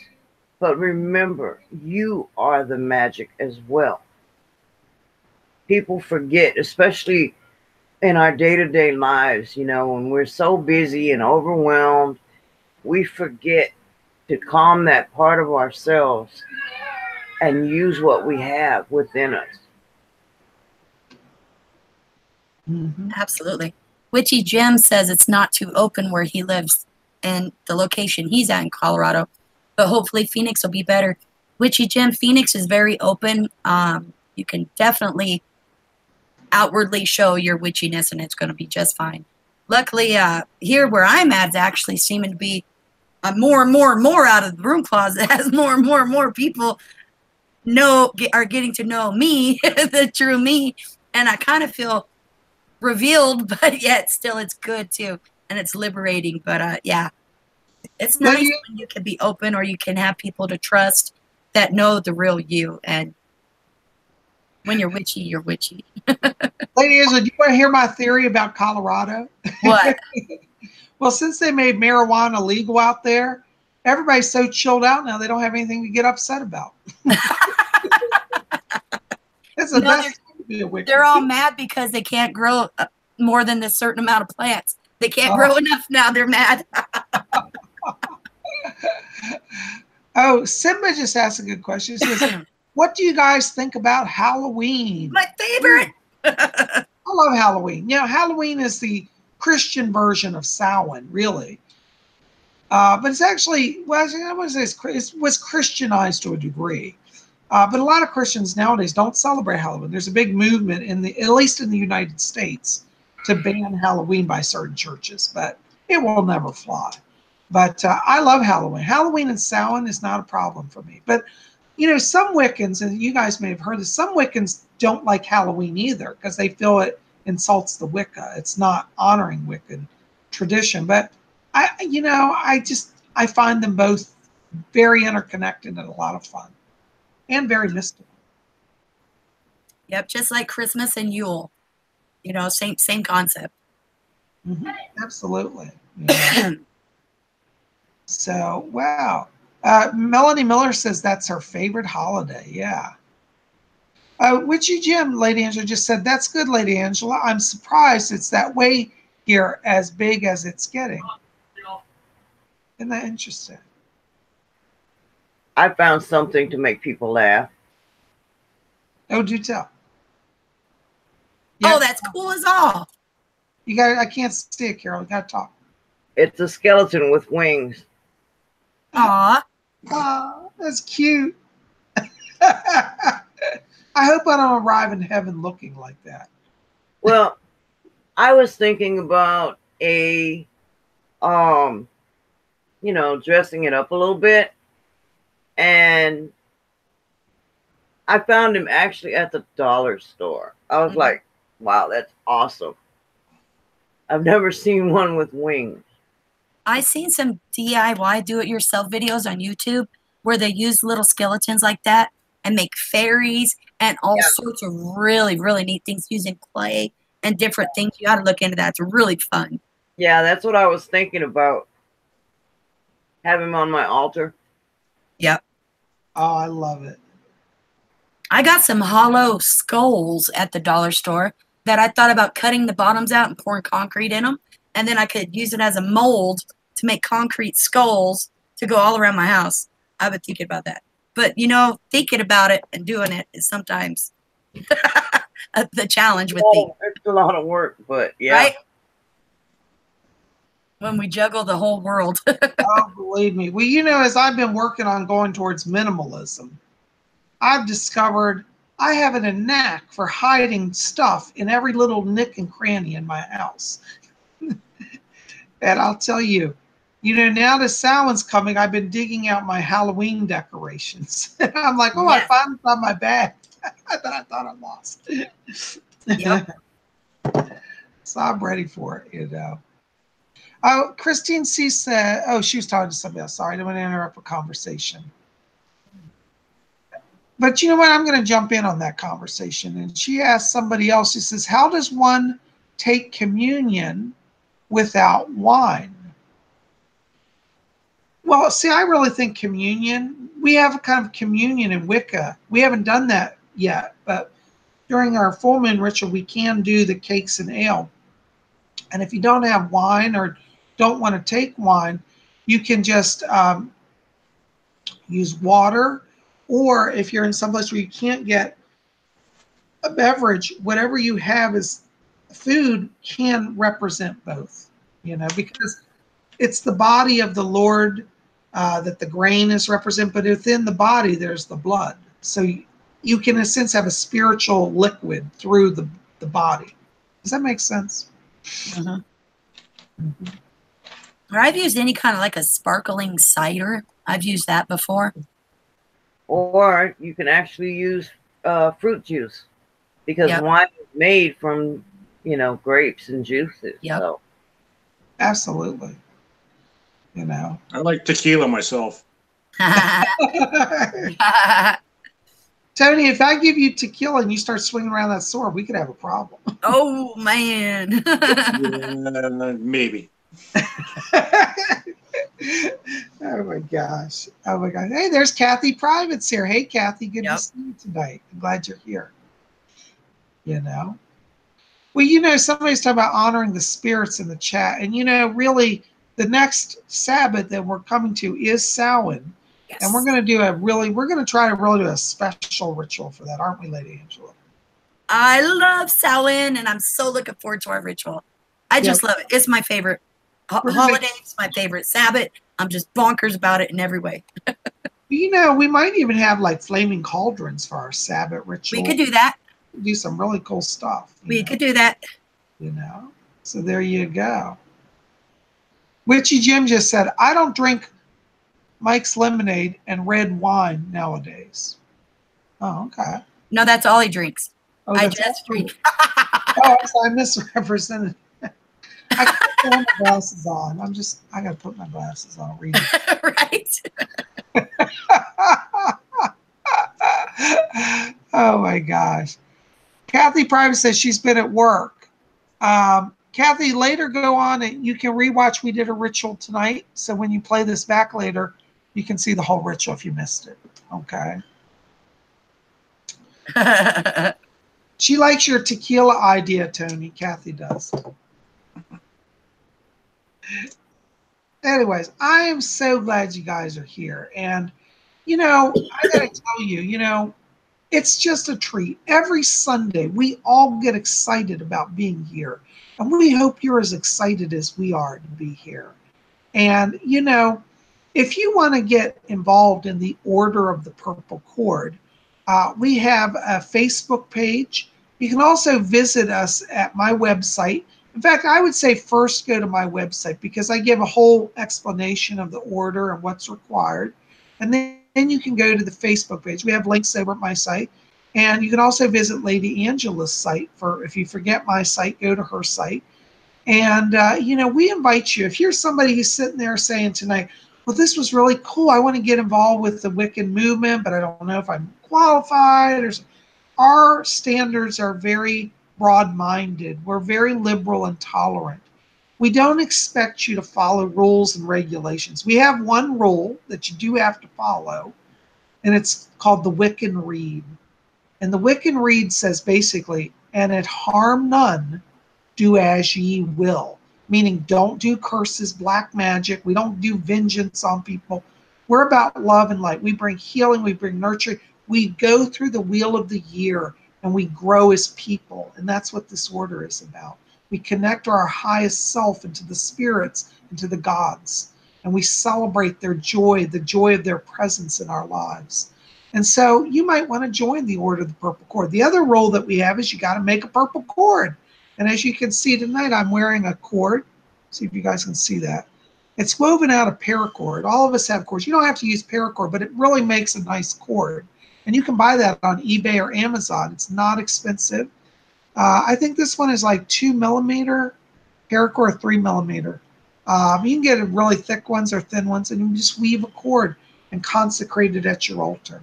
But remember, you are the magic as well. People forget, especially in our day-to-day lives, when we're so busy and overwhelmed, we forget to calm that part of ourselves and use what we have within us. Absolutely. Witchy Jim says it's not too open where he lives and the location he's at in Colorado, but hopefully Phoenix will be better. Witchy Jim, Phoenix is very open. You can definitely outwardly show your witchiness and it's going to be just fine. Luckily, here where I'm at is actually seeming to be more and more out of the broom closet as more and more people are getting to know me, the true me, and I kind of feel revealed, but yet still it's good too, and it's liberating. But yeah, it's nice when you can be open, or you can have people to trust that know the real you. And when you're witchy, you're witchy. Lady Angela, do you want to hear my theory about Colorado? What? Well, since they made marijuana legal out there, everybody's so chilled out now they don't have anything to get upset about. It's the best time to be a Wiccan. They're all mad because they can't grow more than a certain amount of plants. They can't grow enough now. They're mad. Oh, Simba just asked a good question. She says, what do you guys think about Halloween? My favorite. I love Halloween. You know, Halloween is the Christian version of Samhain, really. But it's actually, well, I want to say it was Christianized to a degree. But a lot of Christians nowadays don't celebrate Halloween. There's a big movement at least in the United States, to ban Halloween by certain churches, but it will never fly. But I love Halloween. Halloween and Samhain is not a problem for me. But you know, some Wiccans, and you guys may have heard this, some Wiccans don't like Halloween either because they feel it insults the Wicca. It's not honoring Wiccan tradition. But I find them both very interconnected and a lot of fun and very mystical. Yep, just like Christmas and Yule. You know, same concept. Absolutely. Yeah. So, wow. Melanie Miller says that's her favorite holiday. Yeah. Witchy Jim, Lady Angela just said, that's good, Lady Angela. I'm surprised it's that way here, as big as it's getting. Isn't that interesting? I found something to make people laugh. Oh, do tell. Yeah. Oh, that's cool as all. You got. I can't see it, Carol. You got to talk. It's a skeleton with wings. Aw. Oh, that's cute. I hope I don't arrive in heaven looking like that. Well, I was thinking about dressing it up a little bit. And I found him actually at the dollar store. I was like, wow, that's awesome. I've never seen one with wings. I've seen some DIY do-it-yourself videos on YouTube where they use little skeletons like that and make fairies and all sorts of really, really neat things using clay and different things. You got to look into that. It's really fun. Yeah, that's what I was thinking about. Have him on my altar. Yep. Oh, I love it. I got some hollow skulls at the dollar store that I thought about cutting the bottoms out and pouring concrete in them. And then I could use it as a mold to make concrete skulls to go all around my house. I've been thinking about that. But, you know, thinking about it and doing it is sometimes the challenge with things. It's a lot of work, but yeah. Right? When we juggle the whole world. Oh, believe me. Well, you know, as I've been working on going towards minimalism, I've discovered I have a knack for hiding stuff in every little nook and cranny in my house. And I'll tell you, you know, now the Samhain's coming, I've been digging out my Halloween decorations. I'm like, oh, I finally found my bag that I thought I lost. Yep. So I'm ready for it, you know. Oh, Christine C said, oh, she was talking to somebody else. Sorry, I didn't want to interrupt a conversation. But you know what? I'm going to jump in on that conversation. And she asked somebody else, she says, how does one take communion without wine? Well, see, I really think communion, we have a kind of communion in Wicca. We haven't done that yet, but during our full moon ritual, we can do the cakes and ale. And if you don't have wine or don't want to take wine, you can just use water or if you're in some place where you can't get a beverage, whatever you have is food can represent both, because it's the body of the Lord that the grain is represented, but within the body there's the blood. So you can, in a sense, have a spiritual liquid through the body. Does that make sense? Mm-hmm. Or I've used any kind of like a sparkling cider. I've used that before. Or you can actually use fruit juice, because wine is made from, grapes and juices. Yep. So. Absolutely. I like tequila myself. Tony, if I give you tequila and you start swinging around that sword, we could have a problem. Oh, man. Yeah, maybe. Oh my gosh. Hey, there's Kathy Privates here. Hey, Kathy, good to see you tonight. I'm glad you're here. Well, somebody's talking about honoring the spirits in the chat. And, really, the next Sabbath that we're coming to is Samhain. Yes. And we're going to try to really do a special ritual for that, aren't we, Lady Angela? I love Samhain, and I'm so looking forward to our ritual. I just love it. It's my favorite holiday. It's my favorite Sabbath. I'm just bonkers about it in every way. We might even have like flaming cauldrons for our Sabbath ritual. We could do that. Do some really cool stuff. We could do that. So there you go. Witchy Jim just said, I don't drink Mike's lemonade and red wine nowadays. Oh, okay. No, that's all he drinks. Oh, I just drink. I misrepresented. I can't put my glasses on. I got to put my glasses on. Read it. Right. Oh, my gosh. Kathy Private says she's been at work. Kathy, later go on and you can rewatch. We did a ritual tonight. So when you play this back later, you can see the whole ritual if you missed it. Okay. She likes your tequila idea, Tony. Kathy does. Anyways, I am so glad you guys are here. And, I got to tell you, it's just a treat. Every Sunday, we all get excited about being here. And we hope you're as excited as we are to be here. And, if you want to get involved in the Order of the Purple Cord, we have a Facebook page. You can also visit us at my website. In fact, I would say first go to my website because I give a whole explanation of the order and what's required. And then you can go to the Facebook page. We have links over at my site. And you can also visit Lady Angela's site. If you forget my site, go to her site. And, we invite you. If you're somebody who's sitting there saying tonight, well, this was really cool. I want to get involved with the Wiccan movement, but I don't know if I'm qualified. Our standards are very broad-minded. We're very liberal and tolerant. We don't expect you to follow rules and regulations. We have one rule that you do have to follow, and it's called the Wiccan Rede. And the Wiccan Rede says basically, and it harm none, do as ye will. Meaning don't do curses, black magic. We don't do vengeance on people. We're about love and light. We bring healing. We bring nurturing. We go through the wheel of the year and we grow as people. And that's what this order is about. We connect our highest self into the spirits, into the gods. And we celebrate their joy, the joy of their presence in our lives. And so you might want to join the Order of the Purple Cord. The other role that we have is you got to make a purple cord. And as you can see tonight, I'm wearing a cord. See if you guys can see that. It's woven out of paracord. All of us have cords. You don't have to use paracord, but it really makes a nice cord. And you can buy that on eBay or Amazon. It's not expensive. I think this one is like 2 millimeter paracord, 3 millimeter. You can get really thick ones or thin ones, and you can just weave a cord and consecrate it at your altar.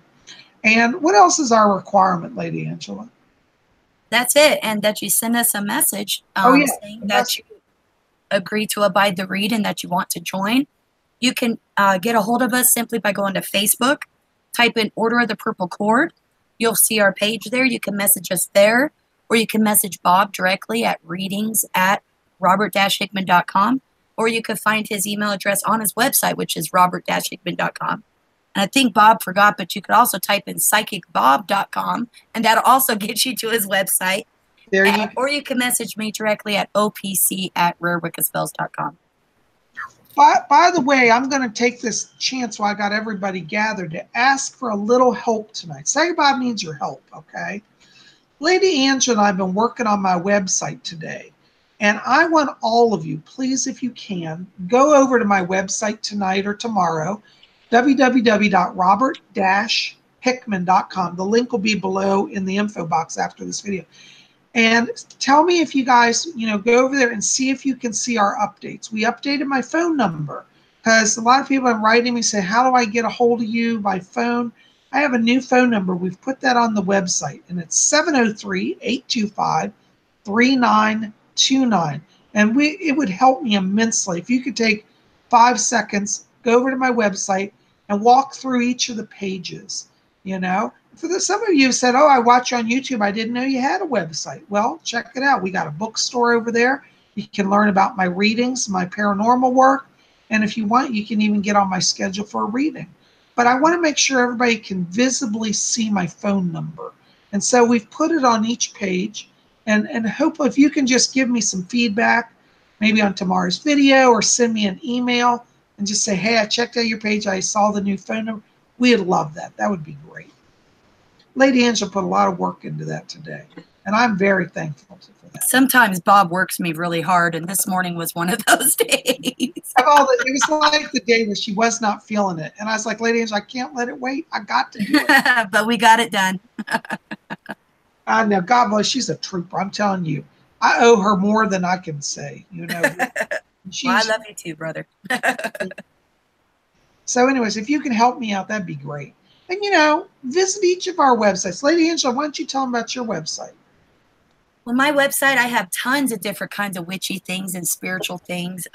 And what else is our requirement, Lady Angela? That's it. And that you send us a message saying that you agree to abide the read and that you want to join. You can get a hold of us simply by going to Facebook, type in Order of the Purple Cord. You'll see our page there. You can message us there, or you can message Bob directly at readings@robert-hickman.com, or you can find his email address on his website, which is robert-hickman.com. And I think Bob forgot, but you could also type in psychicbob.com, and that'll also get you to his website. Or you can message me directly at opc@rarewiccaspells.com. By the way, I'm going to take this chance while I got everybody gathered to ask for a little help tonight. Psychic Bob needs your help, okay? Lady Angela and I have been working on my website today. And I want all of you, please, if you can, go over to my website tonight or tomorrow, www.robert-hickman.com. The link will be below in the info box after this video. And tell me if you guys, go over there and see if you can see our updates. We updated my phone number because a lot of people are writing me saying, how do I get a hold of you by phone? I have a new phone number. We've put that on the website, and it's 703-825-3929. And it would help me immensely if you could take 5 seconds, go over to my website, and walk through each of the pages, Some of you said, oh, I watch you on YouTube. I didn't know you had a website. Well, check it out. We got a bookstore over there. You can learn about my readings, my paranormal work. And if you want, you can even get on my schedule for a reading. But I want to make sure everybody can visibly see my phone number. And so we've put it on each page. And hopefully if you can just give me some feedback, maybe on tomorrow's video, or send me an email and just say, hey, I checked out your page. I saw the new phone number. We'd love that. That would be great. Lady Angela put a lot of work into that today, and I'm very thankful for that. Sometimes Bob works me really hard, and this morning was one of those days. It was like the day that she was not feeling it, and I was like, Lady Angela, I can't let it wait. I got to do it. But we got it done. I know. God bless. She's a trooper. I'm telling you. I owe her more than I can say. Well, I love you too, brother. So anyways, if you can help me out, that'd be great. And, visit each of our websites. Lady Angela, why don't you tell them about your website? Well, my website, I have tons of different kinds of witchy things and spiritual things,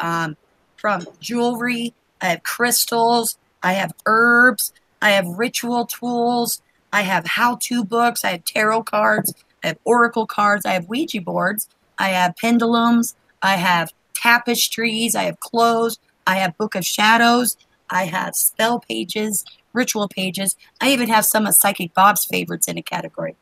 from jewelry, I have crystals, I have herbs, I have ritual tools, I have how-to books, I have tarot cards, I have oracle cards, I have Ouija boards, I have pendulums, I have tapestries, I have clothes, I have Book of Shadows, I have spell pages, ritual pages. I even have some of Psychic Bob's favorites in a category.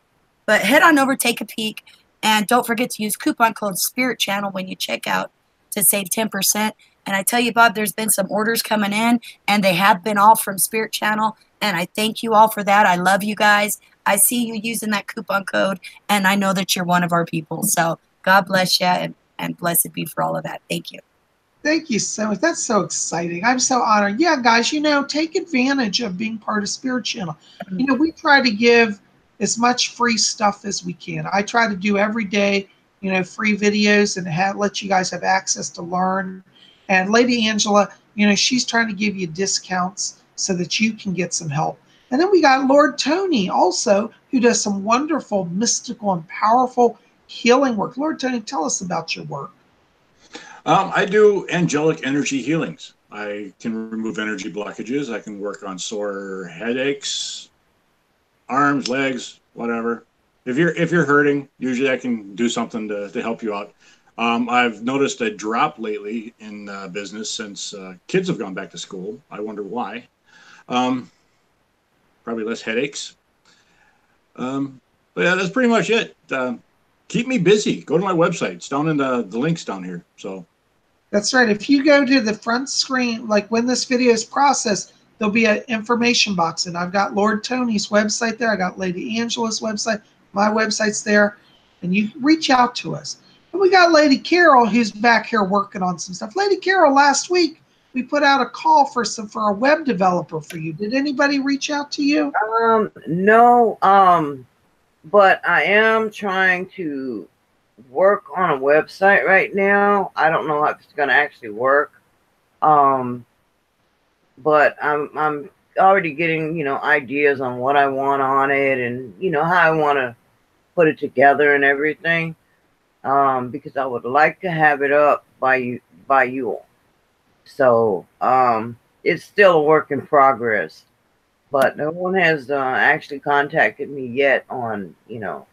But head on over, take a peek, and don't forget to use coupon code Spirit Channel when you check out to save 10%. And I tell you, Bob, there's been some orders coming in, and they have been all from Spirit Channel, and I thank you all for that. I love you guys. I see you using that coupon code, and I know that you're one of our people. So God bless you, and blessed be for all of that. Thank you. Thank you so much. That's so exciting. I'm so honored. Yeah, guys, take advantage of being part of Spirit Channel. We try to give as much free stuff as we can. I try to do every day, free videos and let you guys have access to learn. And Lady Angela, she's trying to give you discounts so that you can get some help. And then we got Lord Tony also, who does some wonderful, mystical, and powerful healing work. Lord Tony, tell us about your work. I do angelic energy healings. I can remove energy blockages. I can work on sore headaches, arms, legs, whatever. If you're hurting, usually I can do something to help you out. I've noticed a drop lately in business since kids have gone back to school. I wonder why. Probably less headaches. But yeah, that's pretty much it. Keep me busy. Go to my website. It's down in the links down here. So that's right. If you go to the front screen, like when this video is processed, there'll be an information box, and I've got Lord Tony's website there. I got Lady Angela's website. My website's there, and you reach out to us. And we got Lady Carol, who's back here working on some stuff. Lady Carol, last week we put out a call for a web developer for you. Did anybody reach out to you? No. But I am trying to work on a website right now. I don't know if it's going to actually work. But I'm already getting, ideas on what I want on it and, how I want to put it together and everything. Because I would like to have it up by you all. So, it's still a work in progress. But no one has actually contacted me yet on, All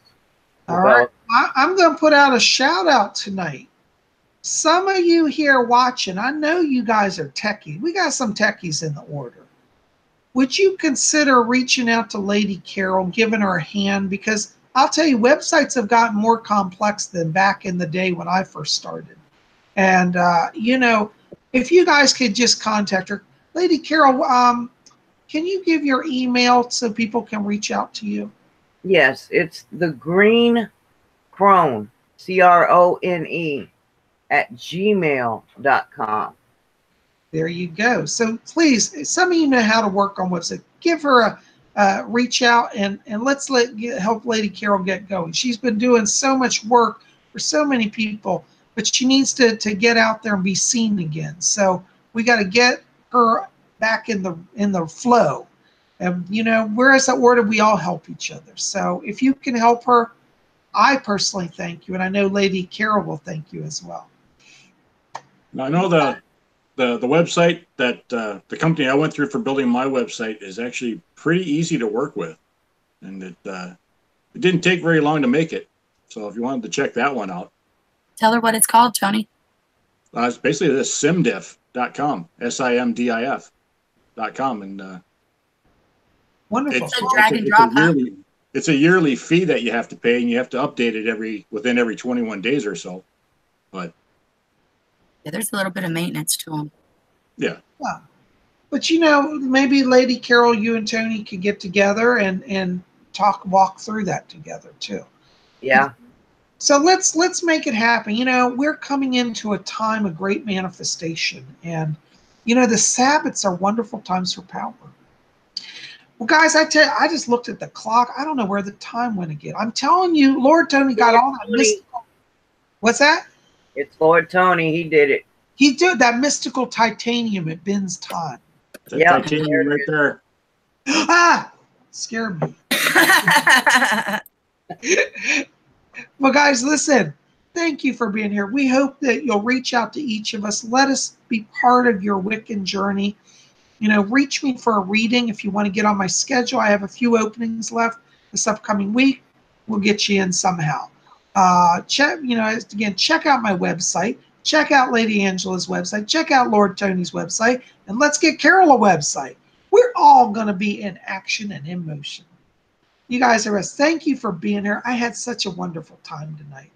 right. I'm going to put out a shout out tonight. Some of you here watching, I know you guys are techies. We got some techies in the order. would you consider reaching out to Lady Carol, giving her a hand? Because I'll tell you, websites have gotten more complex than back in the day when I first started. And, if you guys could just contact her. Lady Carol, can you give your email so people can reach out to you? Yes, it's the Green Crone, CRONE, @gmail.com. There you go. So please, some of you know how to work on website. Give her a reach out and let's help Lady Carol get going. She's been doing so much work for so many people, but she needs to get out there and be seen again. So we got to get her back in the flow. And whereas that order, we all help each other. So if you can help her, I personally thank you, and I know Lady Carol will thank you as well. I know the website that the company I went through for building my website is actually pretty easy to work with, and it didn't take very long to make it. So if you wanted to check that one out, Tell her what it's called, Tony. it's basically this simdiff.com, SIMDIF.com, and Wonderful. It's a drag and drop, huh? It's a yearly fee that you have to pay, and you have to update it within every 21 days or so. But Yeah, there's a little bit of maintenance to them. yeah. But maybe Lady Carol, you and Tony could get together and walk through that together too. Yeah. So let's make it happen. We're coming into a time of great manifestation, and the Sabbats are wonderful times for power. Well, guys, I tell you, I just looked at the clock. I don't know where the time went again. I'm telling you, Lord Tony got all that mystical. What's that? It's Lord Tony. He did it. He did that mystical titanium at Ben's time. That titanium right there. Ah, scared me. Well, guys, listen. Thank you for being here. We hope that you'll reach out to each of us. Let us be part of your Wiccan journey. Reach me for a reading if you want to get on my schedule. I have a few openings left this upcoming week. We'll get you in somehow. Check out my website. Check out Lady Angela's website. Check out Lord Tony's website. And let's get Carol a website. We're all going to be in action and in motion. You guys are best. Thank you for being here. I had such a wonderful time tonight.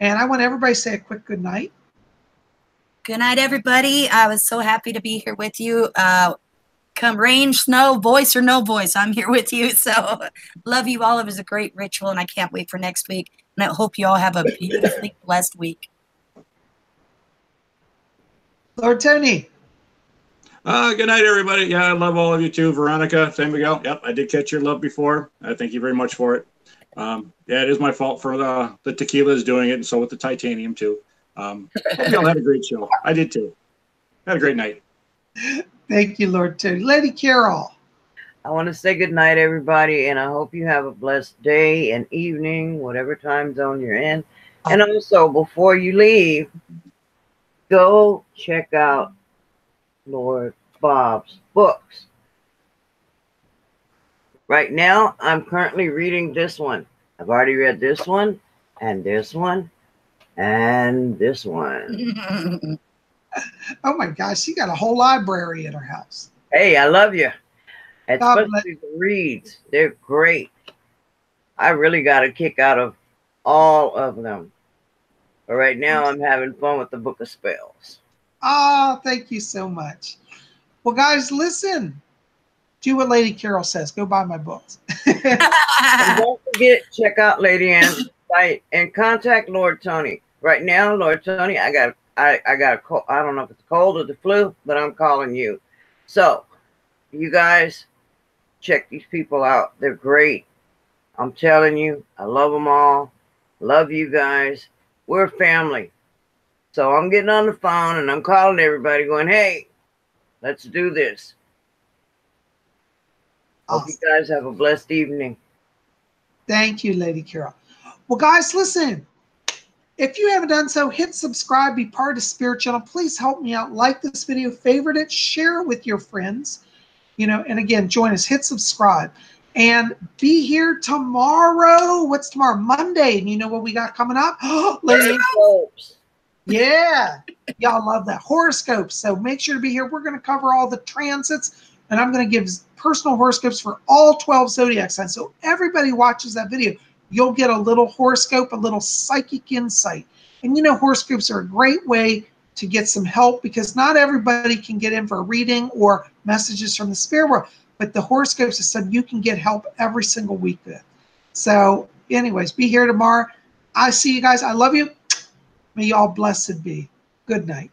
And I want everybody to say a quick good night. Good night, everybody. I was so happy to be here with you. Come rain, snow, voice or no voice, I'm here with you. So love you all. It was a great ritual, and I can't wait for next week. And I hope you all have a beautifully blessed week. Lord Tony. Good night, everybody. Yeah, I love all of you too. Veronica, San Miguel. Yep, I did catch your love before. Thank you very much for it. Yeah, it is my fault for the tequila is doing it, and so with the titanium too. Hope you all had a great show. I did too. Had a great night. Thank you, Lord Tony. Lady Carol. I want to say good night, everybody, and I hope you have a blessed day and evening, whatever time zone you're in. And also, before you leave, go check out Lord Bob's books. Right now, I'm currently reading this one. I've already read this one, and this one, and this one. Oh my gosh, she got a whole library in her house. Hey, I love you. Especially the reads. They're great. I really got a kick out of all of them. But right now, I'm having fun with the Book of Spells. Oh, thank you so much. Well, guys, listen. Do what Lady Carol says. Go buy my books. And don't forget, check out Lady Ann's site and contact Lord Tony. Right now, Lord Tony, I got a cold. I don't know if it's a cold or the flu, but I'm calling you. So, you guys, check these people out. They're great. I'm telling you, I love them all. Love you guys. We're family. So I'm getting on the phone and I'm calling everybody going, hey, let's do this. Hope you guys have a blessed evening. Thank you, Lady Carol. Well, guys, listen. If you haven't done so, hit subscribe, be part of Spirit Channel. Please help me out. Like this video, favorite it, share it with your friends. And again, join us, hit subscribe. And be here tomorrow. What's tomorrow? Monday. And you know what we got coming up? Horoscopes. Yeah. Y'all love that. Horoscopes. So make sure to be here. We're going to cover all the transits and I'm going to give personal horoscopes for all 12 zodiac signs. So everybody watches that video, you'll get a little horoscope, a little psychic insight. And you know, horoscopes are a great way to get some help because not everybody can get in for a reading or messages from the spirit world, but the horoscopes is something you can get help every single week with. So anyways, be here tomorrow. I see you guys. I love you. May you all blessed be. Good night.